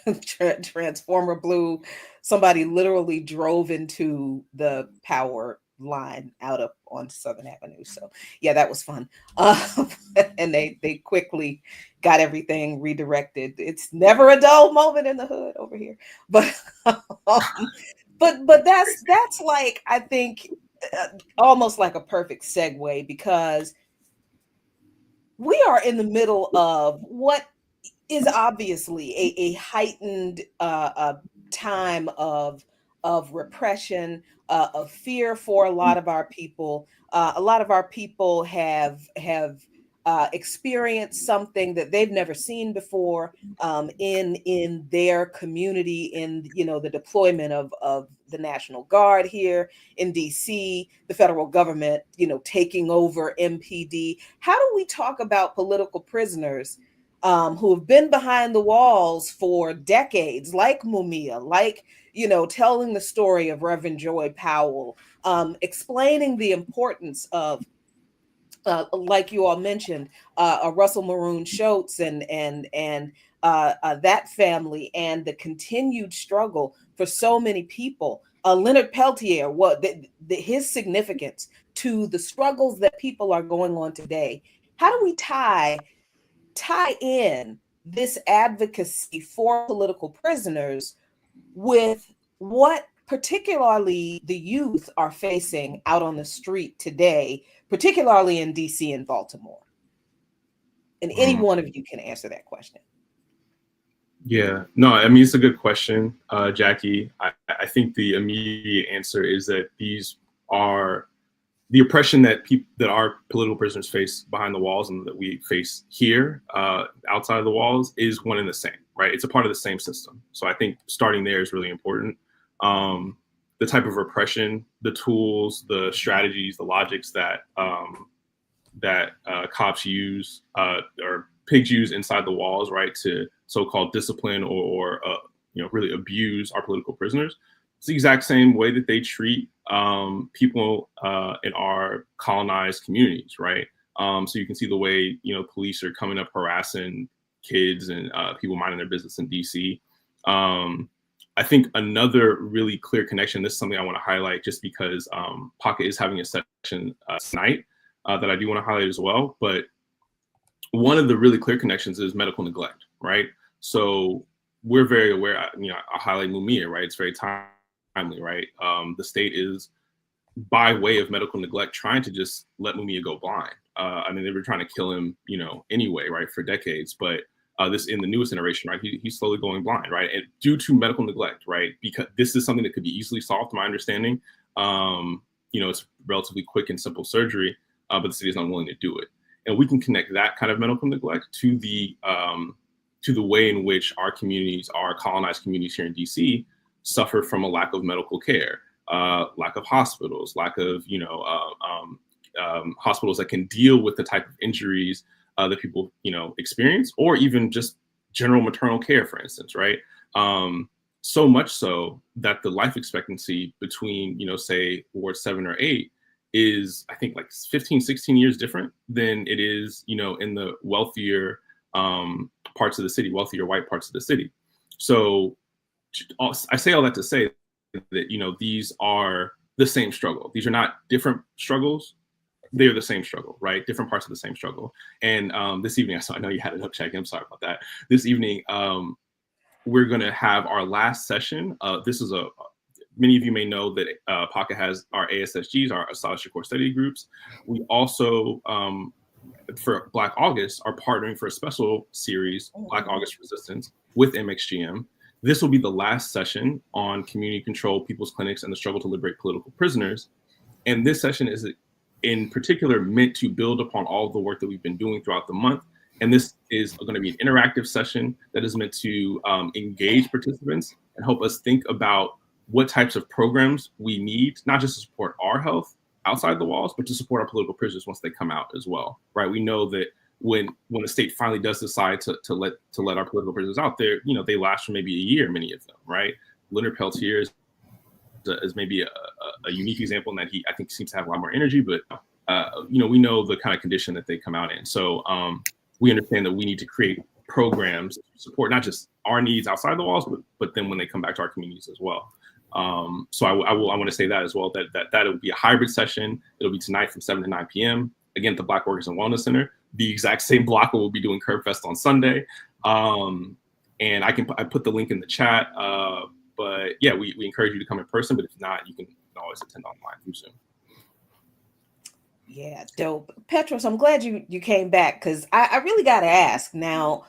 Transformer blew. Somebody literally drove into the power line out up on Southern Avenue. So yeah, that was fun. And they quickly got everything redirected. It's never a dull moment in the hood over here. But but that's like, I think, almost like a perfect segue, because we are in the middle of what is obviously a heightened time of of repression, of fear for a lot of our people. A lot of our people have experienced something that they've never seen before in their community, in the deployment of the National Guard here in DC, the federal government taking over MPD. How do we talk about political prisoners who have been behind the walls for decades, like Mumia, like telling the story of Reverend Joy Powell, explaining the importance of like you all mentioned, Russell Maroon Schultz and that family, and the continued struggle for so many people. Leonard Peltier, his significance to the struggles that people are going on today. How do we tie in this advocacy for political prisoners with what particularly the youth are facing out on the street today, particularly in DC and Baltimore? And any one of you can answer that question. Yeah, no, I mean, it's a good question, Jackie. I think the immediate answer is that these are the oppression that our political prisoners face behind the walls and that we face here outside of the walls is one and the same, right? It's a part of the same system. So I think starting there is really important. The type of repression, the tools, the strategies, the logics that cops use or pigs use inside the walls, right, to so-called discipline or really abuse our political prisoners. It's the exact same way that they treat people in our colonized communities, right? So you can see the way police are coming up harassing kids and people minding their business in DC. I think another really clear connection, this is something I want to highlight just because Pocket is having a session tonight that I do want to highlight as well. But one of the really clear connections is medical neglect, right? So we're very aware, I highlight Mumia, right? It's very timely, right? The state is, by way of medical neglect, trying to just let Mumia go blind. I mean, they were trying to kill him, anyway, right, for decades. But this in the newest iteration, right, he's slowly going blind, right? And due to medical neglect, right? Because this is something that could be easily solved, to my understanding. It's relatively quick and simple surgery, but the city is not willing to do it. And we can connect that kind of medical neglect to the way in which our communities, our colonized communities here in DC, suffer from a lack of medical care, lack of hospitals, lack of hospitals that can deal with the type of injuries that people experience, or even just general maternal care, for instance, right? So much so that the life expectancy between say Ward 7 or 8 is, I think, like 15, 16 years different than it is in the wealthier parts of the city, wealthier white parts of the city. So I say all that to say that these are the same struggle. These are not different struggles. They're the same struggle, right? Different parts of the same struggle. And this evening, I know you had it up, Jackie. I'm sorry about that. This evening, we're going to have our last session. This is many of you may know that Pocket has our ASSGs, our Scholarship Core Study Groups. We also, for Black August, are partnering for a special series, Black August Resistance, with MXGM. This will be the last session on community-controlled people's clinics and the struggle to liberate political prisoners. And this session is in particular meant to build upon all of the work that we've been doing throughout the month. And this is going to be an interactive session that is meant to engage participants and help us think about what types of programs we need, not just to support our health outside the walls, but to support our political prisoners once they come out as well, right? We know that when the state finally does decide to let our political prisoners out there, they last for maybe a year, many of them, right? Leonard Peltier is maybe a unique example in that he, I think, seems to have a lot more energy, but we know the kind of condition that they come out in. So we understand that we need to create programs to support not just our needs outside the walls, but then when they come back to our communities as well. So I want to say that as well, that it will be a hybrid session. It'll be tonight from 7 to 9 p.m. Again, at the Black Workers and Wellness Center, the exact same block where we'll be doing Curbfest on Sunday. And I put the link in the chat. But yeah, we encourage you to come in person, but if not, you can always attend online through Zoom. Yeah, dope. Petros, I'm glad you came back, because I really got to ask now.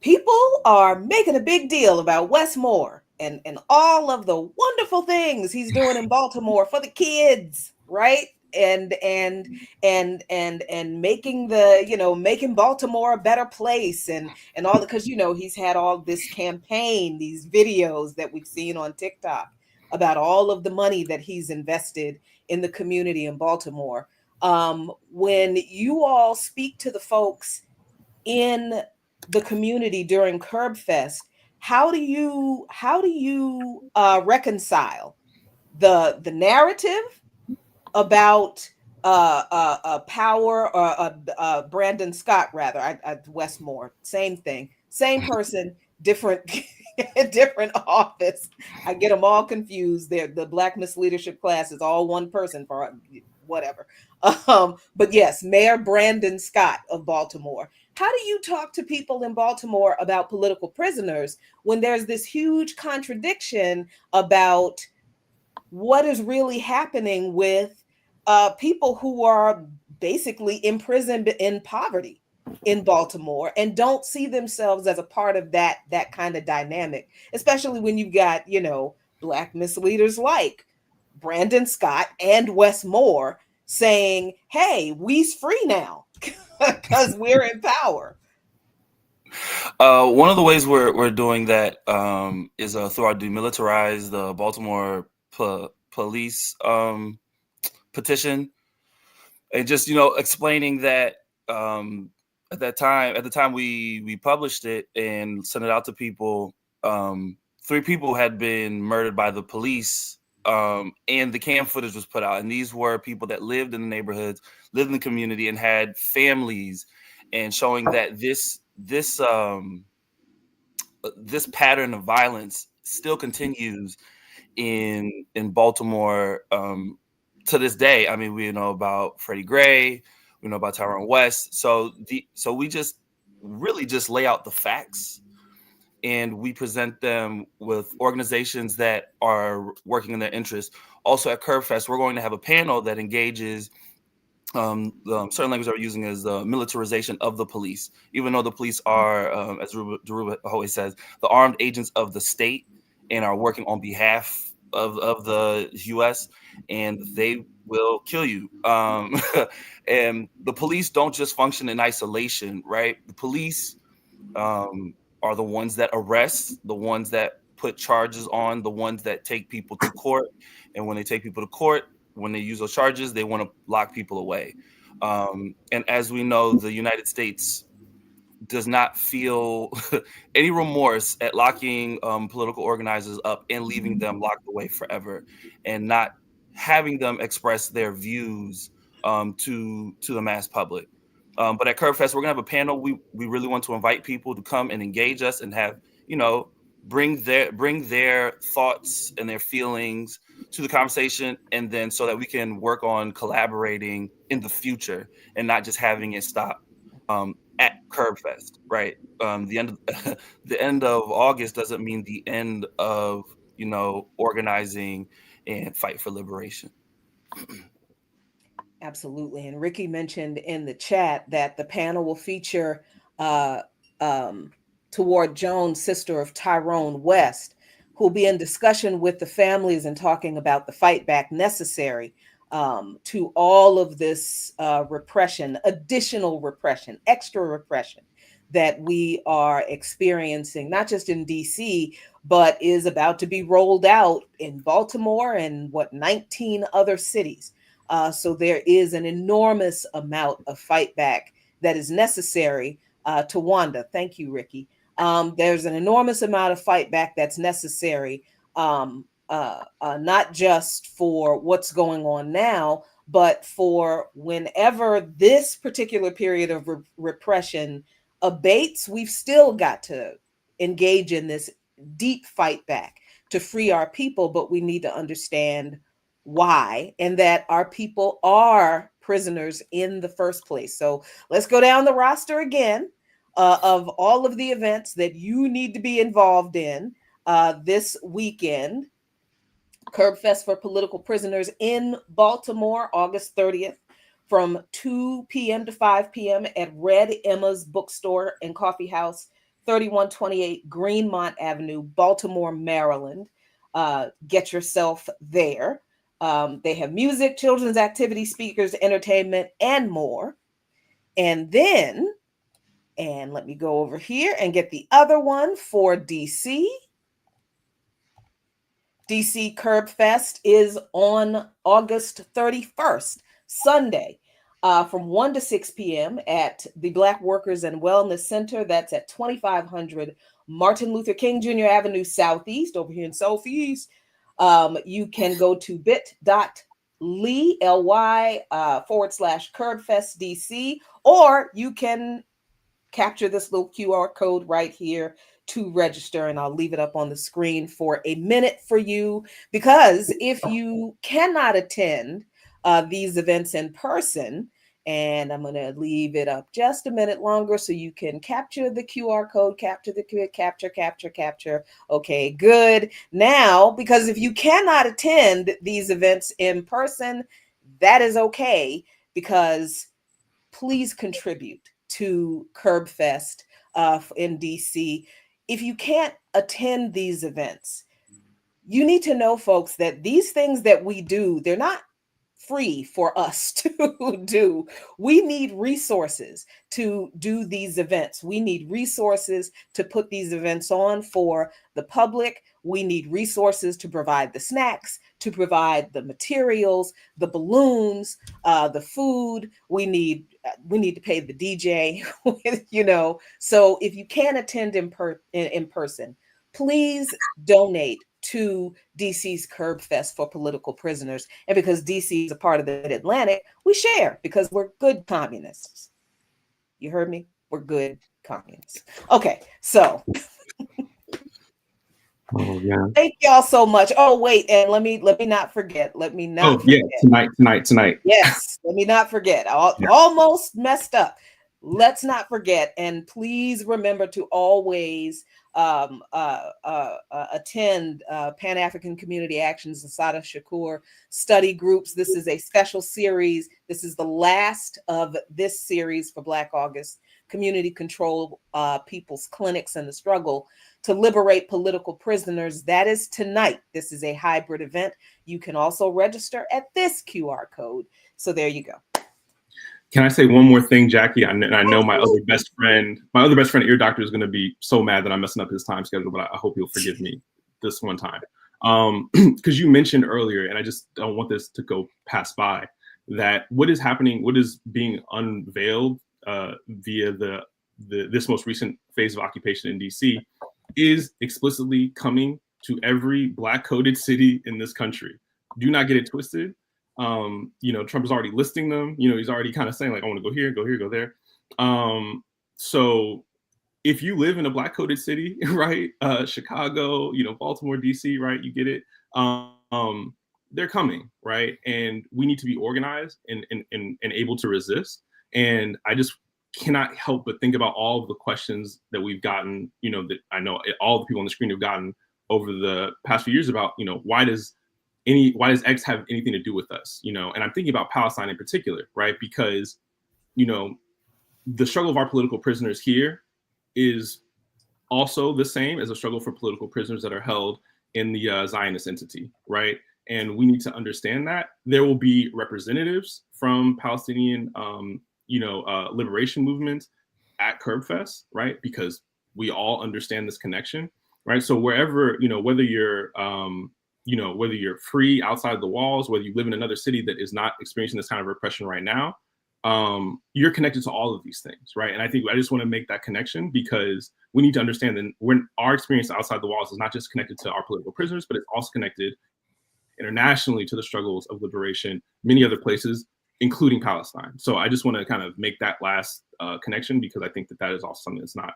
People are making a big deal about Wes Moore and all of the wonderful things he's doing in Baltimore for the kids, right? And making making Baltimore a better place and all, because he's had all this campaign, these videos that we've seen on TikTok about all of the money that he's invested in the community in Baltimore. When you all speak to the folks in the community during Curbfest, how do you reconcile the narrative about power, or Brandon Scott, rather, at Westmore, same thing, same person, different different office. I get them all confused. The Black Miss Leadership class is all one person for whatever. But yes, Mayor Brandon Scott of Baltimore. How do you talk to people in Baltimore about political prisoners when there's this huge contradiction about what is really happening with people who are basically imprisoned in poverty in Baltimore and don't see themselves as a part of that kind of dynamic, especially when you've got, Black misleaders like Brandon Scott and Wes Moore saying, hey, we's free now because we're in power. One of the ways we're doing that is through our Demilitarize the Baltimore Police petition, and just explaining that at the time we published it and sent it out to people, 3 people had been murdered by the police, and the cam footage was put out, and these were people that lived in the neighborhoods, lived in the community, and had families, and showing that this pattern of violence still continues in Baltimore to this day. I mean, we know about Freddie Gray, we know about Tyrone West. So we just really just lay out the facts, and we present them with organizations that are working in their interest. Also at Curbfest, we're going to have a panel that engages the certain language that we're using is the militarization of the police, even though the police are, as Daruba always says, the armed agents of the state and are working on behalf of the U.S., and they will kill you. And the police don't just function in isolation, right? The police are the ones that arrest, the ones that put charges on, the ones that take people to court. And when they take people to court, when they use those charges, they want to lock people away. And as we know, the United States does not feel any remorse at locking political organizers up and leaving them locked away forever, and not having them express their views to the mass public. But at Curbfest, we're gonna have a panel. We really want to invite people to come and engage us and have, bring their thoughts and their feelings to the conversation, and then so that we can work on collaborating in the future and not just having it stop at Curbfest, right? The end of August doesn't mean the end of organizing and fight for liberation. Absolutely. And Ricky mentioned in the chat that the panel will feature Toward Jones, sister of Tyrone West, who will be in discussion with the families and talking about the fight back necessary to all of this repression, additional repression, extra repression that we are experiencing, not just in DC, but is about to be rolled out in Baltimore and 19 other cities. So there is an enormous amount of fight back that is necessary. To Wanda, thank you, Ricky. There's an enormous amount of fight back that's necessary, not just for what's going on now, but for whenever this particular period of repression abates. We've still got to engage in this deep fight back to free our people, but we need to understand why, and that our people are prisoners in the first place. So let's go down the roster again of all of the events that you need to be involved in this weekend. Curbfest for Political Prisoners in Baltimore, August 30th, from 2 p.m. to 5 p.m. at Red Emma's Bookstore and Coffee House, 3128 Greenmont Avenue, Baltimore, Maryland. Get yourself there. They have music, children's activity, speakers, entertainment, and more. And then, and let me go over here and get the other one for DC. DC Curbfest is on August 31st, Sunday, from 1 to 6 p.m. at the Black Workers and Wellness Center. That's at 2500 Martin Luther King Jr. Avenue Southeast, over here in Southeast. You can go to bit.ly, L-Y, /Curbfest DC, or you can capture this little QR code right here to register, and I'll leave it up on the screen for a minute for you, because if you cannot attend these events in person, and I'm going to leave it up just a minute longer so you can capture the QR code, capture. Okay, good. Now, because if you cannot attend these events in person, that is okay, because please contribute to Curbfest in DC. If you can't attend these events, you need to know, folks, that these things that we do, they're not free for us to do. We need resources to do these events. We need resources to put these events on for the public. We need resources to provide the snacks, to provide the materials, the balloons, the food. We need to pay the DJ, you know. So if you can't attend in person, please donate to DC's Curbfest for political prisoners. And because DC is a part of the Mid-Atlantic, we share, because we're good communists. You heard me? We're good communists. Okay, so Oh yeah. thank y'all so much. Oh wait, and let me not forget. Tonight. Yes, let me not forget. Almost messed up. Let's not forget, and please remember to always attend Pan-African Community Action's Assata Shakur study groups. This is a special series. This is the last of this series for Black August Community Control People's Clinics and the Struggle to Liberate Political Prisoners. That is tonight. This is a hybrid event. You can also register at this QR code. So there you go. Can I say one more thing, Jackie? I know my other best friend, ear doctor, is going to be so mad that I'm messing up his time schedule, but I hope he'll forgive me this one time. Because you mentioned earlier, and I just don't want this to go pass by, that what is happening, what is being unveiled via this most recent phase of occupation in DC is explicitly coming to every Black coded city in this country. Do not get it twisted. Trump is already listing them. He's already kind of saying, like, I want to go here, go there. So if you live in a Black coded city, right, Chicago, Baltimore, DC, right, you get it. They're coming, right? And we need to be organized and able to resist. And I just cannot help but think about all of the questions that we've gotten, that I know all the people on the screen have gotten over the past few years about, why does X have anything to do with us? And I'm thinking about Palestine in particular, right? Because, the struggle of our political prisoners here is also the same as a struggle for political prisoners that are held in the Zionist entity, right? And we need to understand that there will be representatives from Palestinian, liberation movements at Curbfest, right? Because we all understand this connection, right? So wherever, whether you're free outside the walls, whether you live in another city that is not experiencing this kind of repression right now, you're connected to all of these things, right? And I just want to make that connection, because we need to understand that when our experience outside the walls is not just connected to our political prisoners, but it's also connected internationally to the struggles of liberation, many other places, including Palestine. So I just want to kind of make that last connection, because I think that is also something that's not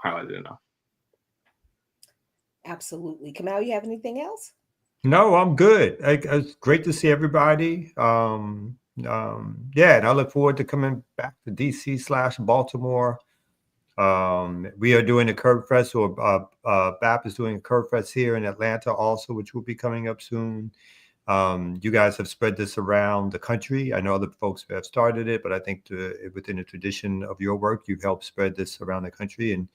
highlighted enough. Absolutely. Kamal, you have anything else? No, I'm good. It's great to see everybody. And I look forward to coming back to DC/Baltimore. We are doing a Curbfest, or BAP is doing a Curbfest here in Atlanta also, which will be coming up soon. You guys have spread this around the country. I know other folks have started it, but I think within the tradition of your work, you've helped spread this around the country. And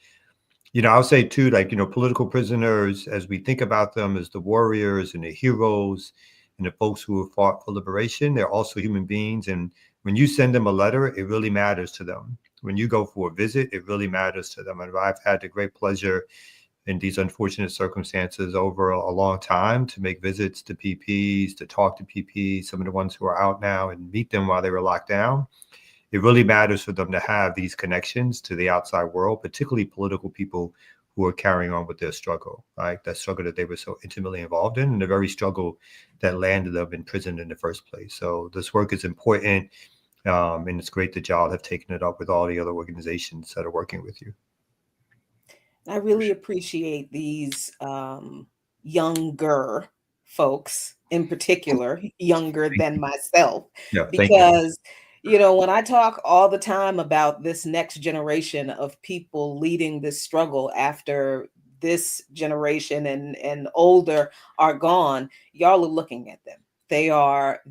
I'll say too, like, political prisoners, as we think about them as the warriors and the heroes and the folks who have fought for liberation, they're also human beings. And when you send them a letter, it really matters to them. When you go for a visit, it really matters to them. And I've had the great pleasure in these unfortunate circumstances over a long time to make visits to PPs, to talk to PPs, some of the ones who are out now, and meet them while they were locked down. It really matters for them to have these connections to the outside world, particularly political people who are carrying on with their struggle, right? That struggle that they were so intimately involved in, and the very struggle that landed them in prison in the first place. So this work is important, and it's great that y'all have taken it up with all the other organizations that are working with you. I really appreciate these younger folks, in particular, younger than myself, because when I talk all the time about this next generation of people leading this struggle after this generation and older are gone, y'all are looking at them. They are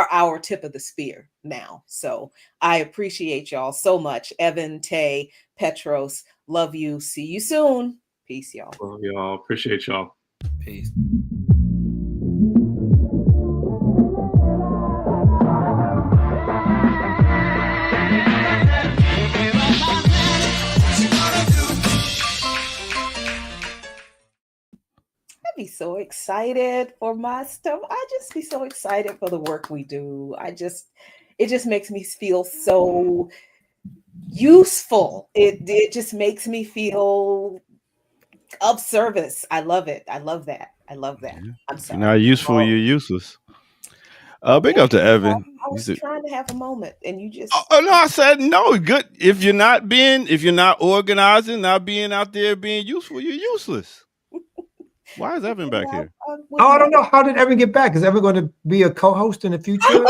our tip of the spear now. So I appreciate y'all so much. Evan, Tay, Petros, love you. See you soon. Peace, y'all. Well, y'all appreciate y'all. Peace. Be so excited for my stuff. I just be so excited for the work we do. It just makes me feel so useful. It just makes me feel of service. I love it. I love that. I love that. I'm sorry. You're not useful, you're useless. Big up to Evan. I was trying to have a moment, and you just. Oh no! I said no. Good. If you're not organizing, not being out there, being useful, you're useless. Why is Evan back here? I don't know. How did Evan get back? Is Evan going to be a co-host in the future? Yes.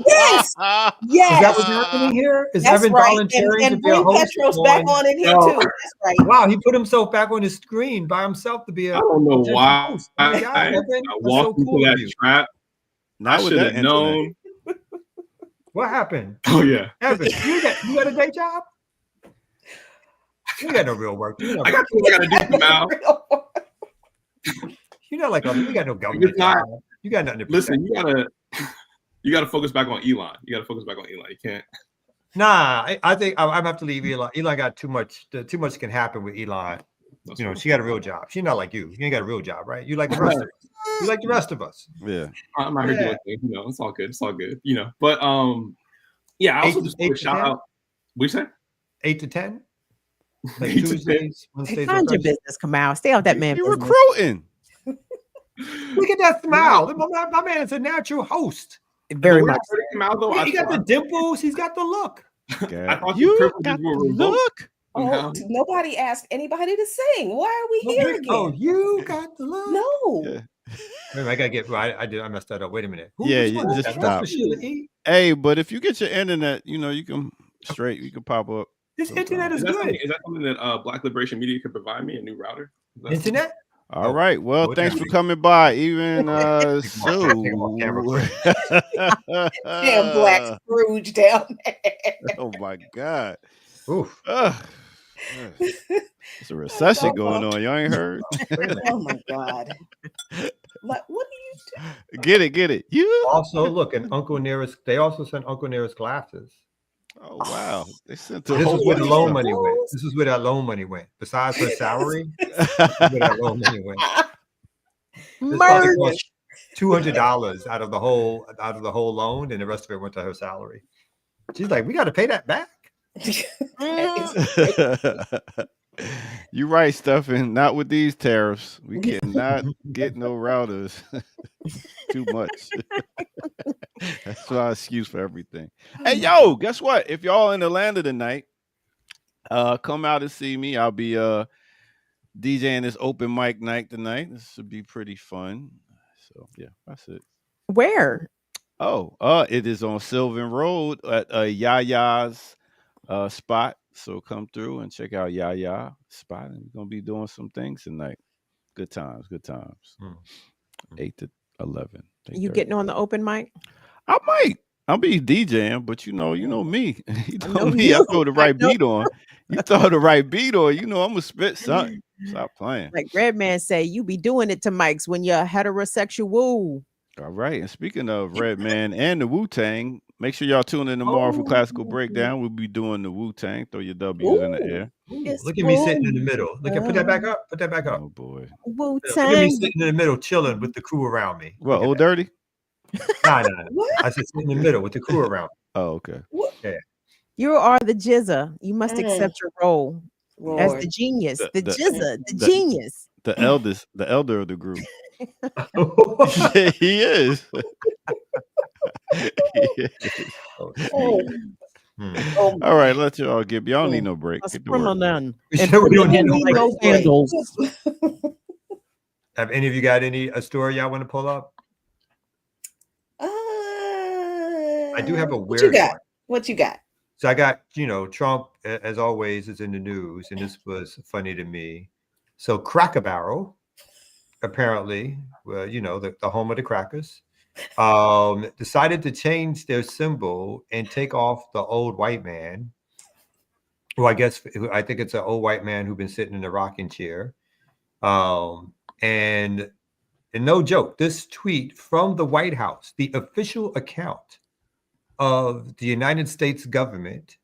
Yes. Is that what's happening here? Is Evan volunteering and to be a host? Petros back on in here too. That's right. Wow, he put himself back on his screen by himself to be a. I don't know why host. Oh my God, Evan, I walked into that trap. I should have known. What happened? Oh yeah, Evan, you got a day job? You got no real work. I got to do now. You're not like you got no government. You got nothing to listen. You gotta focus back on Elon. You can't. Nah, I think I'm have to leave Elon. Elon got too much. Too much can happen with Elon. She got a real job. She's not like you. You ain't got a real job, right? You like the rest of us. You like the rest of us. Yeah. I'm not here doing things. It's all good. It's all good. But yeah. I also just want to shout out. What you say? 8 to 10. Like 8 to Tuesdays, Wednesdays. Mind your business, Kamal. Stay off that man. You're recruiting. Look at that smile. My man is a natural host. Very much. He got the dimples. He's got the look. I thought you got the look. Oh, nobody asked anybody to sing. Why are we here again? Oh, you got the look. No. Yeah. Wait, I gotta get right. I messed that up. Wait a minute. You just stop. Hey, but if you get your internet, you can pop up. This internet is good. Is that something that Black Liberation Media could provide me, a new router? Internet? All right. Well, thanks for coming by. Even so. Damn Black Scrooge down there. Oh my God. Oof. It's a recession going on. You ain't heard? Oh my God. What are you doing? Get it. You also look, and Uncle Nearest, they also sent Uncle Nearest glasses. Oh wow! They sent this is where the loan money went. This is where that loan money went. Besides her salary, this is where that loan money went. $200 out of the whole loan, and the rest of it went to her salary. She's like, we got to pay that back. You're right, Stephen. Not with these tariffs. We cannot get no routers. Too much. That's my excuse for everything. Hey, yo, guess what? If y'all in Atlanta tonight, come out and see me. I'll be DJing this open mic night tonight. This should be pretty fun. So yeah, that's it. Where? Oh, it is on Sylvan Road at Yaya's spot. So come through and check out Yaya spot. And we're gonna be doing some things tonight. Good times. 8 to 11. You getting on the open mic? I might. I'll be DJing, but you know me. You know me. I throw the right beat on. You throw the right beat on, I'm gonna spit something. Stop playing. Like Redman say, you be doing it to mics when you're heterosexual. All right. And speaking of Redman and the Wu-Tang, make sure y'all tune in tomorrow for Classical Breakdown. We'll be doing the Wu-Tang. Throw your W's in the air. Look at me sitting in the middle. Put that back up. Put that back up. Oh boy. Wu-Tang. Look at me sitting in the middle, chilling with the crew around me. Well, Old Dirty? No. I said sit in the middle with the crew around me. Oh, okay. Yeah. You are the jizza. You must accept your role as the genius, the jizza, the genius. The elder of the group. Yeah, he is. All right, let y'all get. Y'all don't need no break. Get to work. We don't need no break. Have any of you got a story y'all want to pull up? I do have a weird. What you got? What you got? So I got, Trump, as always, is in the news, and this was funny to me. So Cracker Barrel, apparently, the home of the crackers, decided to change their symbol and take off the old white man. Well, I think it's an old white man who's been sitting in a rocking chair. And no joke, this tweet from the White House, the official account of the United States government,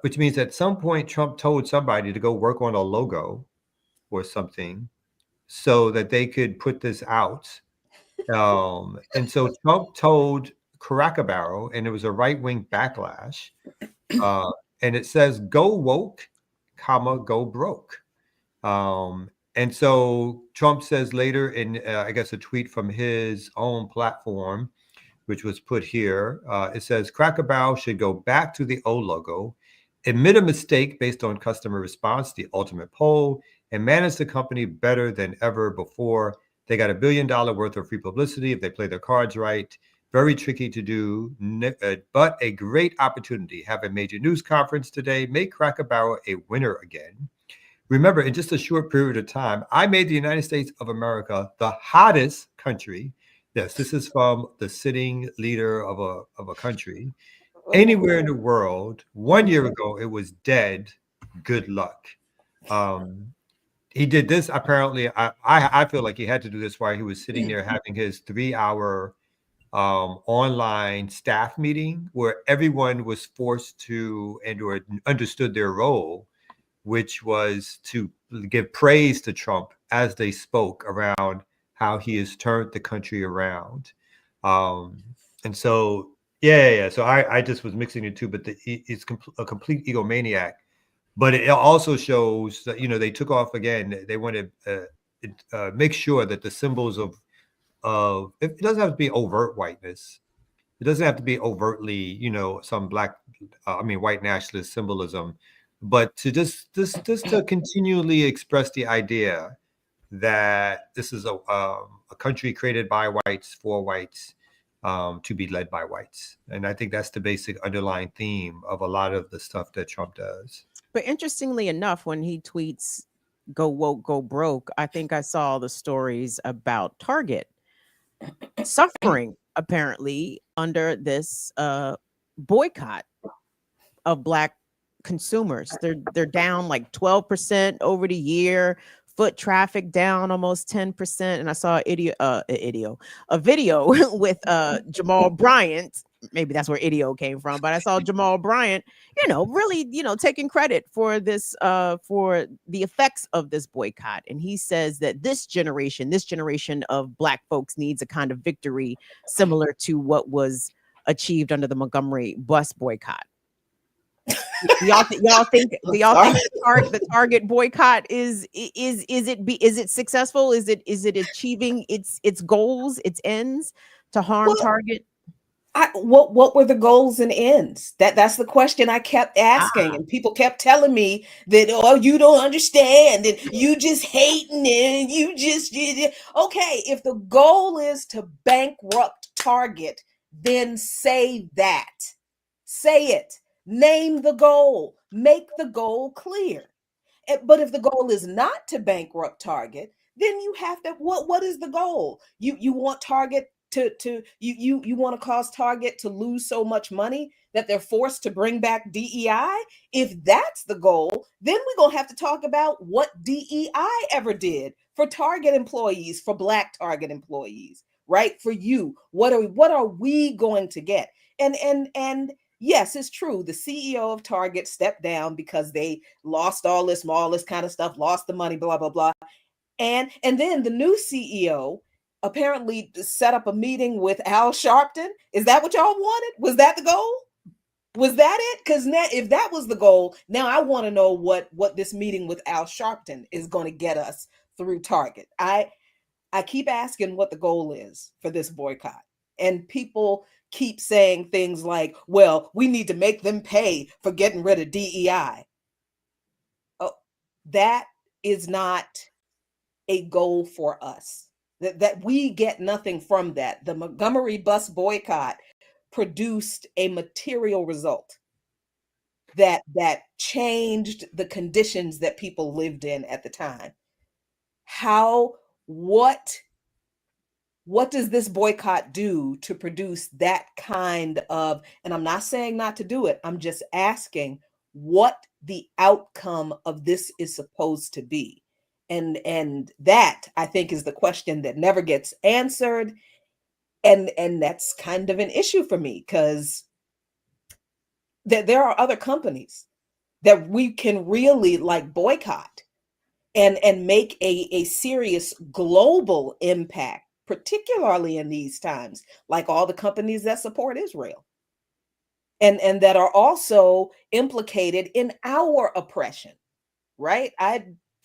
which means at some point Trump told somebody to go work on a logo or something so that they could put this out. And so Trump told Cracker Barrel, and it was a right-wing backlash, and it says, go woke, go broke. And so Trump says later in, I guess, a tweet from his own platform, which was put here, it says, Cracker Barrel should go back to the old logo, admit a mistake based on customer response, the ultimate poll, and manage the company better than ever before. They got $1 billion worth of free publicity if they play their cards right. Very tricky to do, but a great opportunity. Have a major news conference today. Make Cracker Barrel a winner again. Remember, in just a short period of time, I made the United States of America the hottest country. Yes, this is from the sitting leader of a country. Anywhere in the world, 1 year ago, it was dead. Good luck. He did this, apparently, I feel like he had to do this while he was sitting there having his 3-hour online staff meeting where everyone was forced to or understood their role, which was to give praise to Trump as they spoke around how he has turned the country around. And so, yeah. So I just was mixing the two, but it's a complete egomaniac. But it also shows that, they took off again. They want to make sure that the symbols of it doesn't have to be overt whiteness. It doesn't have to be overtly, some white nationalist symbolism, but to just to continually express the idea that this is a country created by whites for whites, to be led by whites. And I think that's the basic underlying theme of a lot of the stuff that Trump does. But interestingly enough, when he tweets, go woke, go broke, I think I saw the stories about Target suffering apparently under this boycott of Black consumers. They're down like 12% over the year. Foot traffic down almost 10%. And I saw a video with Jamal Bryant. Maybe that's where idio came from, but I saw Jamal Bryant, really, taking credit for this, for the effects of this boycott. And he says that this generation of Black folks needs a kind of victory similar to what was achieved under the Montgomery bus boycott. Do y'all think the Target boycott is it successful? Is it achieving its goals, its ends to harm Target? What were the goals and ends? That's the question I kept asking, and people kept telling me that, oh, you don't understand, and you just hating, and you just okay. If the goal is to bankrupt Target, then say that. Say it. Name the goal. Make the goal clear. But if the goal is not to bankrupt Target, then you have to. What is the goal? You want Target you want to cause Target to lose so much money that they're forced to bring back DEI? If that's the goal, then we're going to have to talk about what DEI ever did for Target employees, for Black Target employees, right? For you, what are we going to get? And yes, it's true. The CEO of Target stepped down because they lost all this kind of stuff, lost the money, blah, blah, blah. And then the new CEO apparently set up a meeting with Al Sharpton. Is that what y'all wanted? Was that the goal? Was that it? Because now, if that was the goal, now I want to know what this meeting with Al Sharpton is going to get us through Target. I keep asking what the goal is for this boycott. And people keep saying things like, well, we need to make them pay for getting rid of DEI. Oh, that is not a goal for us. That we get nothing from that. The Montgomery bus boycott produced a material result that changed the conditions that people lived in at the time. What does this boycott do to produce that kind of, and I'm not saying not to do it, I'm just asking what the outcome of this is supposed to be. And that, I think, is the question that never gets answered. And that's kind of an issue for me, because there are other companies that we can really boycott and make a serious global impact, particularly in these times, like all the companies that support Israel and that are also implicated in our oppression, right?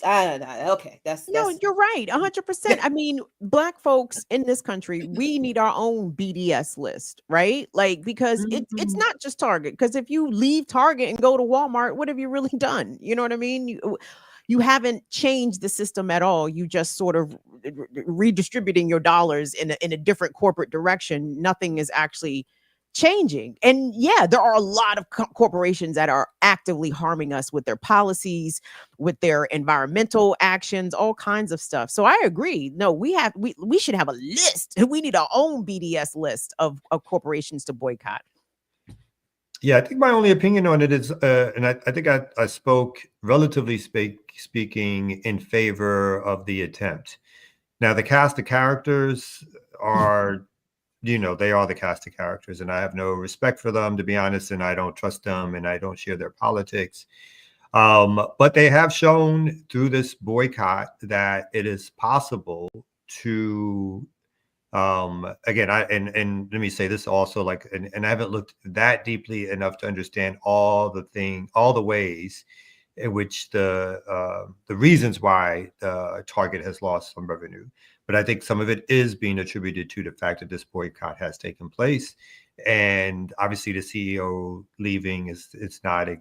Okay, that's no, you're right, 100%. I mean, Black folks in this country, we need our own BDS list, right? Because it's not just Target. Because if you leave Target and go to Walmart, what have you really done? You know what I mean? You haven't changed the system at all. You just sort of redistributing your dollars in a different corporate direction. Nothing is actually changing. And yeah, there are a lot of corporations that are actively harming us with their policies, with their environmental actions, all kinds of stuff. So I agree. No, we should have a list. We need our own BDS list of corporations to boycott. Yeah, I think my only opinion on it is, and I think I spoke, relatively speaking, in favor of the attempt. Now, the cast of characters are, they are the cast of characters, and I have no respect for them, to be honest, and I don't trust them, and I don't share their politics. But they have shown through this boycott that it is possible to, again, and let me say this also, and I haven't looked that deeply enough to understand all the ways in which the reasons why Target has lost some revenue. But I think some of it is being attributed to the fact that this boycott has taken place, and obviously the CEO leaving it's not a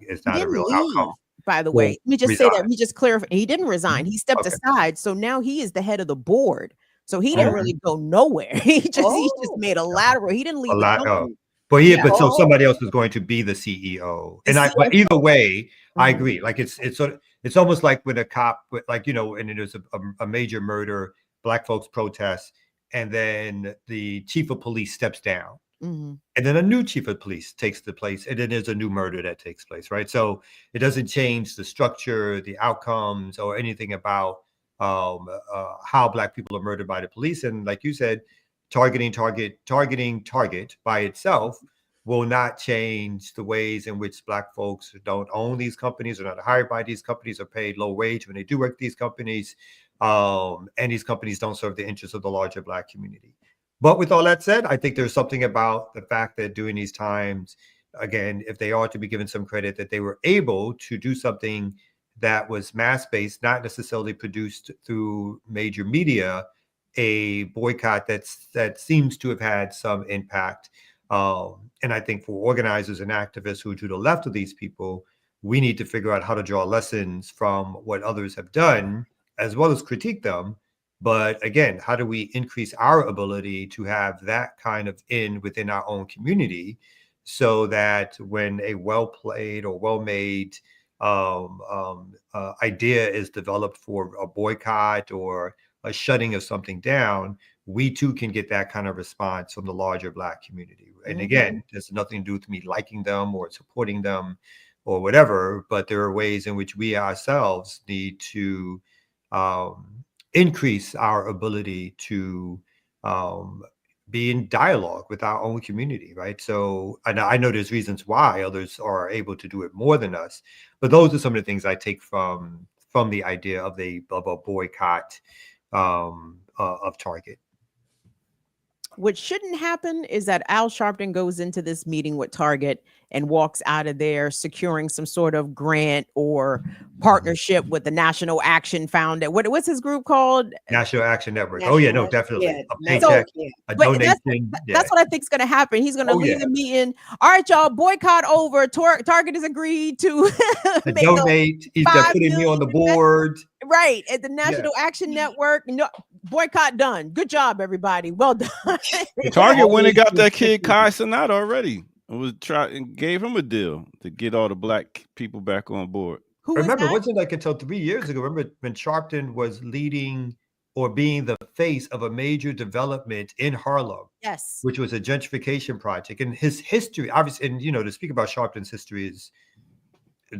real outcome. By the way, let me just say that we just clarify. He didn't resign. He stepped aside, so now he is the head of the board. So he didn't really go nowhere. He just made a lateral. He didn't leave the company. But so somebody else is going to be the CEO. But either way, I agree. It's almost like when a cop, and it was a major murder, Black folks protest, and then the chief of police steps down. And then a new chief of police takes the place, and then there's a new murder that takes place, right? So it doesn't change the structure, the outcomes, or anything about how Black people are murdered by the police. And like you said, targeting Target by itself will not change the ways in which Black folks don't own these companies, are not hired by these companies, are paid low wage when they do work at these companies. And these companies don't serve the interests of the larger Black community. But with all that said, I think there's something about the fact that during these times, again, if they are to be given some credit, that they were able to do something that was mass-based, not necessarily produced through major media, a boycott that seems to have had some impact. And I think for organizers and activists who are to the left of these people, we need to figure out how to draw lessons from what others have done, as well as critique them. But again, how do we increase our ability to have that kind of within our own community, so that when a well-played or well-made idea is developed for a boycott or a shutting of something down, we too can get that kind of response from the larger Black community. And again, there's nothing to do with me liking them or supporting them or whatever, but there are ways in which we ourselves need to increase our ability to be in dialogue with our own community, right? So, and I know there's reasons why others are able to do it more than us, but those are some of the things I take from the idea of a boycott of Target. What shouldn't happen is that Al Sharpton goes into this meeting with Target and walks out of there securing some sort of grant or partnership with the National Action Foundation. What's his group called? National Action Network. Oh yeah, no, definitely. Yeah, A paycheck, a donation. That's what I think is going to happen. He's going to leave the meeting. All right, y'all, boycott over. Target has agreed to donate. He's going to put me on the board. Right, at the National Action Network. No, boycott done. Good job, everybody. Well done. Target went and got that kid Kai Cenat already. And gave him a deal to get all the Black people back on board. Remember, it wasn't like until 3 years ago. Remember when Sharpton was leading or being the face of a major development in Harlem, which was a gentrification project. And his history, obviously, and to speak about Sharpton's history is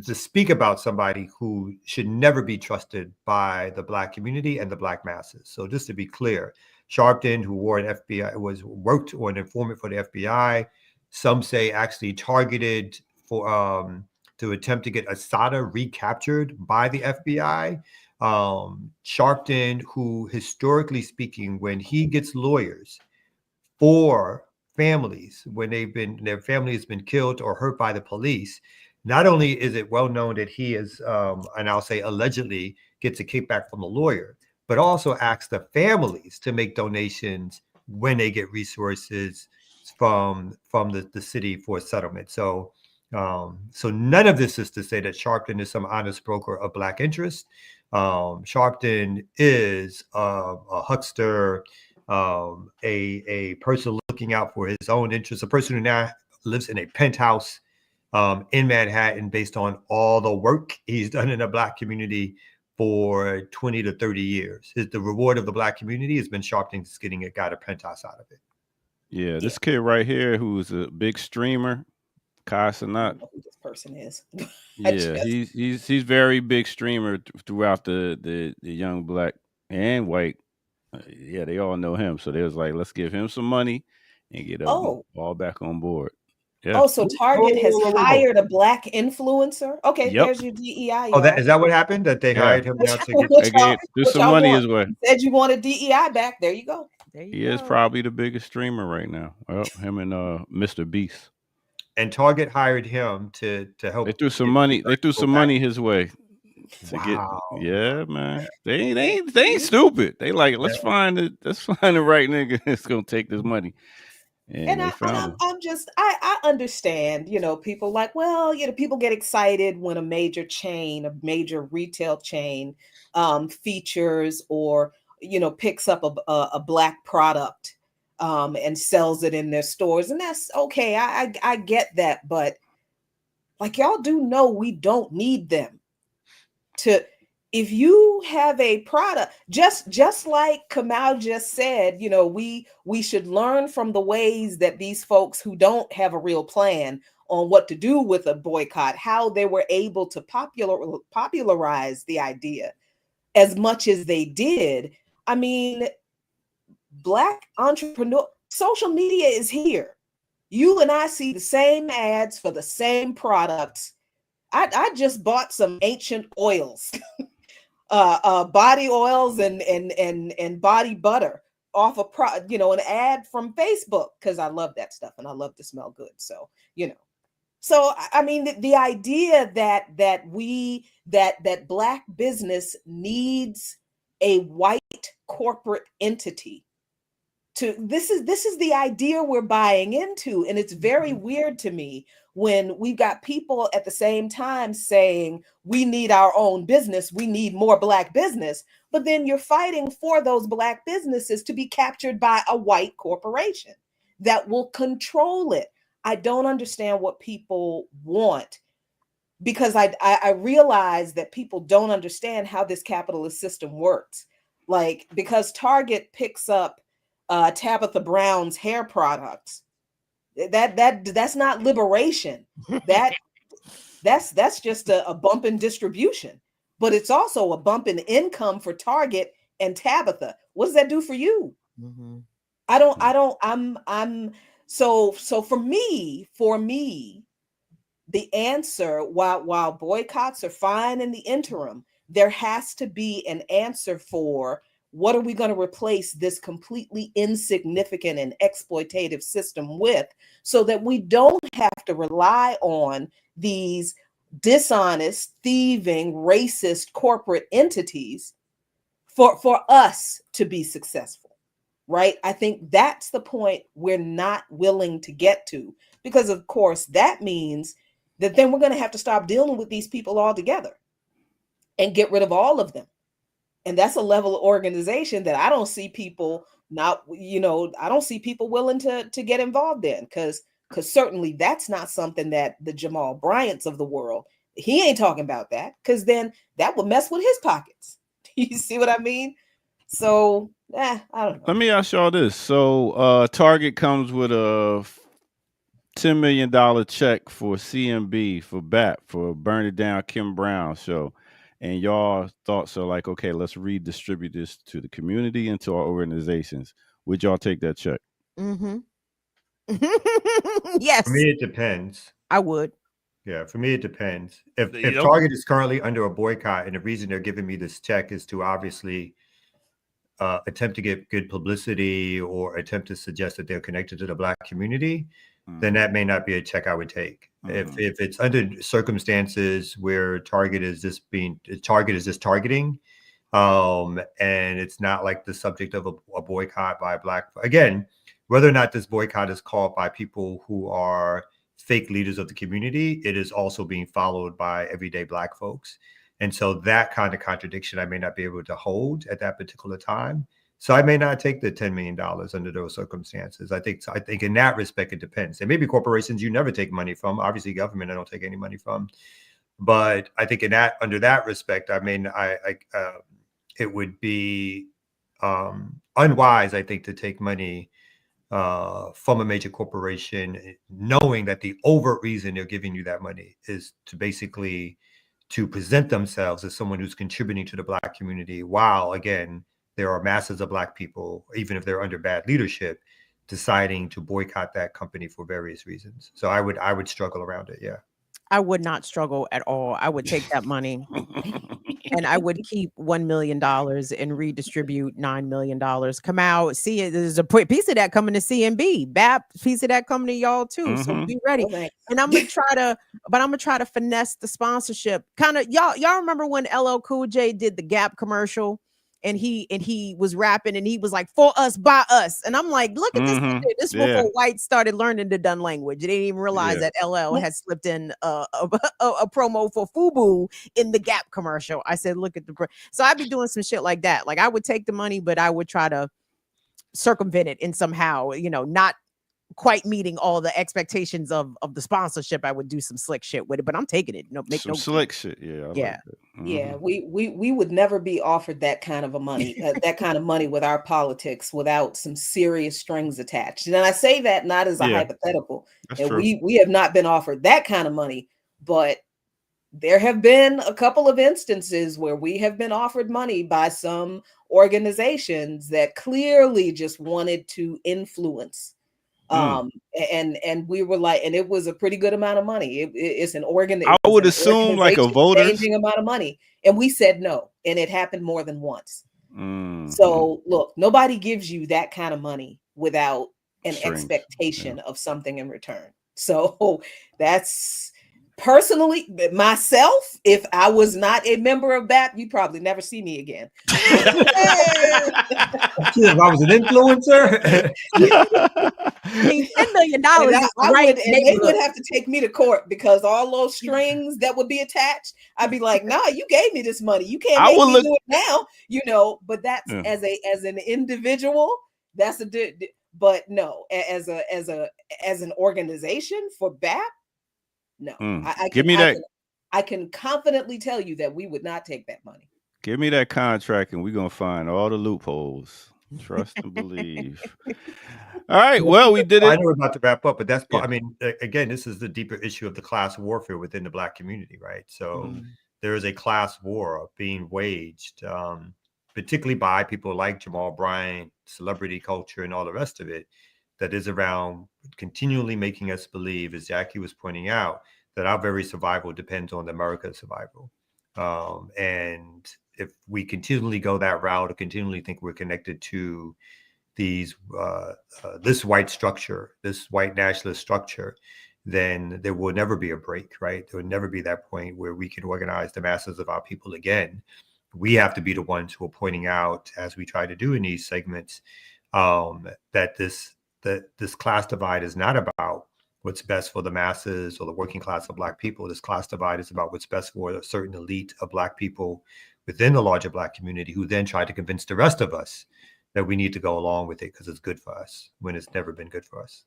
to speak about somebody who should never be trusted by the Black community and the Black masses. So just to be clear, Sharpton, who worked on informant for the FBI. Some say actually targeted for to attempt to get Asada recaptured by the FBI. Sharpton, who historically speaking, when he gets lawyers for families, when their family has been killed or hurt by the police, not only is it well known that he is, and I'll say allegedly, gets a kickback from the lawyer, but also asks the families to make donations when they get resources from the city for a settlement. So none of this is to say that Sharpton is some honest broker of Black interest. Sharpton is a huckster, a person looking out for his own interests, a person who now lives in a penthouse in Manhattan based on all the work he's done in the Black community for 20 to 30 years. The reward of the Black community has been Sharpton just got a penthouse out of it. Yeah, this kid right here, who's a big streamer, Kai Cenat. I don't know who this person is. Yeah, he's very big streamer throughout the young Black and white. Yeah, they all know him. So they was like, let's give him some money and get all back on board. Yeah. Oh, so Target has hired a Black influencer. Okay, there's your DEI. Oh, is that what happened? That they hired him now to get some money his way. Said you wanted DEI back. There you go. He is probably the biggest streamer right now. Well, him and Mr. Beast. And Target hired him to help. They threw some money. They threw some money his way. Yeah, man. They ain't stupid. They like, let's find the right nigga that's gonna take this money. And I understand, people like, well, people get excited when a major retail chain features or, picks up a Black product and sells it in their stores. And that's okay. I get that. But like, y'all do know we don't need them if you have a product, just like Kamal just said, we should learn from the ways that these folks who don't have a real plan on what to do with a boycott, how they were able to popularize the idea as much as they did. I mean, Black entrepreneur, social media is here. You and I see the same ads for the same products. I just bought some ancient oils. Body oils and body butter off an ad from Facebook, because I love that stuff and I love to smell good. So, so I mean, the idea that Black business needs a white corporate entity this is the idea we're buying into. And it's very weird to me when we've got people at the same time saying we need our own business, we need more Black business, but then you're fighting for those Black businesses to be captured by a white corporation that will control it. I don't understand what people want, because I realize that people don't understand how this capitalist system works. Like, because Target picks up Tabitha Brown's hair products. That's not liberation. That's just a bump in distribution, but it's also a bump in income for Target and Tabitha. What does that do for you? Mm-hmm. So for me, the answer, while boycotts are fine in the interim, there has to be an answer for what are we going to replace this completely insignificant and exploitative system with, so that we don't have to rely on these dishonest, thieving, racist corporate entities for us to be successful, right? I think that's the point we're not willing to get to, because of course that means that then we're going to have to stop dealing with these people altogether and get rid of all of them. And that's a level of organization that I don't see people I don't see people willing to get involved in, because certainly that's not something that the Jamal Bryants of the world, he ain't talking about that, because then that would mess with his pockets. You see what I mean? So, I don't know. Let me ask y'all this. So Target comes with a $10 million check for CMB, for BAP, for Burn It Down Kim Brown show. And y'all thoughts are like, okay, let's redistribute this to the community and to our organizations. Would y'all take that check? Mm-hmm. Yes. For me, it depends. I would. Yeah, for me, it depends. If Target is currently under a boycott, and the reason they're giving me this check is to obviously attempt to get good publicity or attempt to suggest that they're connected to the Black community, then that may not be a check I would take. If it's under circumstances where Target is just targeting, and it's not like the subject of a boycott by Black, again, whether or not this boycott is called by people who are fake leaders of the community, it is also being followed by everyday Black folks. And so that kind of contradiction I may not be able to hold at that particular time. So I may not take the $10 million under those circumstances. I think in that respect, it depends. There may be corporations you never take money from. Obviously, government I don't take any money from. But I think under that respect, it would be unwise, I think, to take money from a major corporation, knowing that the overt reason they're giving you that money is to basically to present themselves as someone who's contributing to the Black community, while again, there are masses of Black people, even if they're under bad leadership, deciding to boycott that company for various reasons. So I would struggle around it. Yeah. I would not struggle at all. I would take that money and I would keep $1 million and redistribute $9 million. Come out, see it. There's a piece of that coming to CMB, BAP, piece of that coming to y'all too. So be ready. Okay. And I'm gonna try to finesse the sponsorship. Kind of y'all remember when LL Cool J did the Gap commercial? And he was rapping and he was like, for us, by us. And I'm like, look at this. This before whites started learning the Dutton language. They didn't even realize that LL had slipped in a promo for FUBU in the Gap commercial. I said, look at so I'd be doing some shit like that. Like I would take the money, but I would try to circumvent it in somehow, not quite meeting all the expectations of the sponsorship. I would do some slick shit with it, but I'm taking it. Make slick shit. Yeah. Yeah. Like Yeah. We would never be offered that kind of that kind of money with our politics without some serious strings attached. And I say that not as a hypothetical. And we have not been offered that kind of money, but there have been a couple of instances where we have been offered money by some organizations that clearly just wanted to influence. And we were like, and it was a pretty good amount of money. It's an organization. I would assume like a voter changing amount of money, and we said no, and it happened more than once. So look, nobody gives you that kind of money without an expectation of something in return. So that's personally myself. If I was not a member of BAP, you'd probably never see me again. If I was an influencer. I mean, $10 million they would have to take me to court, because all those strings that would be attached, I'd be like, nah, you gave me this money. You can't make me do it now, but that's as an individual, that's but no, as an organization for BAP, no. I can confidently tell you that we would not take that money. Give me that contract and we're gonna find all the loopholes. Trust and believe. All right. Well, we did I it. know we're about to wrap up, but that's Yeah. I mean, again, this is the deeper issue of the class warfare within the Black community, right? So there is a class war being waged, particularly by people like Jamal Bryant, celebrity culture, and all the rest of it, that is around continually making us believe, as Jackie was pointing out, that our very survival depends on America's survival. And if we continually go that route or continually think we're connected to these this white structure, this white nationalist structure, then there will never be a break, right? There will never be that point where we can organize the masses of our people again. We have to be the ones who are pointing out, as we try to do in these segments, that this class divide is not about what's best for the masses or the working class of Black people. This class divide is about what's best for a certain elite of Black people within the larger Black community, who then try to convince the rest of us that we need to go along with it because it's good for us when it's never been good for us.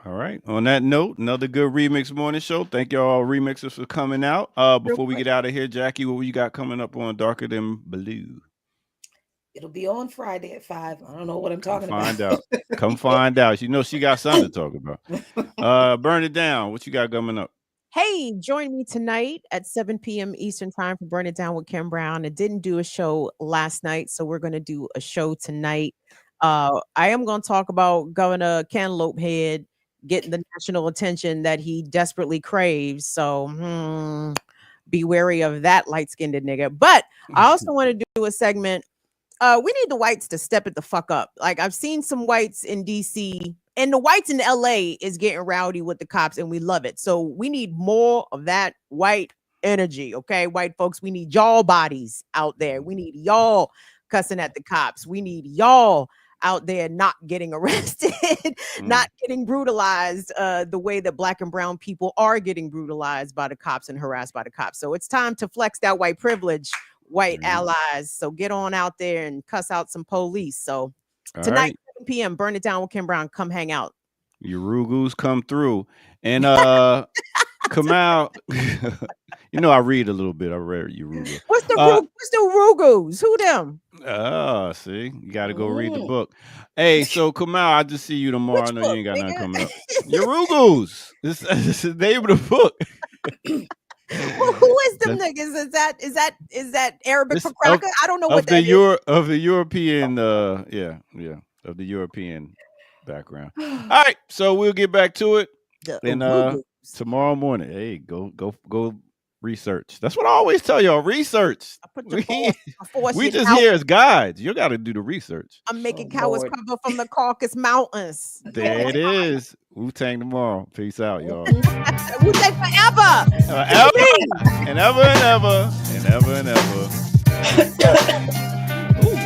All right. On that note, another good Remix Morning Show. Thank y'all remixers for coming out. Before we get out of here, Jackie, what you got coming up on Darker Than Blue? It'll be on Friday at 5. I don't know what I'm talking about. Find out. Come find out. You know she got something to talk about. Burn It Down. What you got coming up? Hey, join me tonight at 7 p.m. Eastern time for Burn It Down with Kim Brown. I didn't do a show last night, so we're going to do a show tonight. I am going to talk about Governor Cantaloupe Head getting the national attention that he desperately craves. So be wary of that light-skinned nigga. But I also want to do a segment. We need the whites to step it the fuck up. Like, I've seen some whites in DC, and the whites in LA is getting rowdy with the cops, and we love it. So we need more of that white energy, okay? White folks, we need y'all bodies out there. We need y'all cussing at the cops. We need y'all out there not getting arrested, not getting brutalized the way that Black and brown people are getting brutalized by the cops and harassed by the cops. So it's time to flex that white privilege, white allies. So get on out there and cuss out some police. So tonight, 7 p.m., Burn It Down with Kim Brown. Come hang out. Your Rugus come through. And Kamal, you know I read a little bit. I read your Rugus. What's the Rugus? Who them? Oh, see, you got to go read the book. Hey, so Kamal, I just see you tomorrow. Which I know book, you ain't got nothing nigga? coming up. Your Rugus. This is the name of the book. Well, who is them niggas? Is that Arabic for cracker? I don't know what that is. Of the European, of the European background. All right, so we'll get back to it. And tomorrow morning, hey, go research. That's what I always tell y'all. Research. We just here as guides. You got to do the research. I'm making cowards cover from the Caucasus Mountains. There it is. Wu-Tang tomorrow. Peace out, y'all. Wu-Tang forever. Ever and ever and ever and ever and ever. Ooh,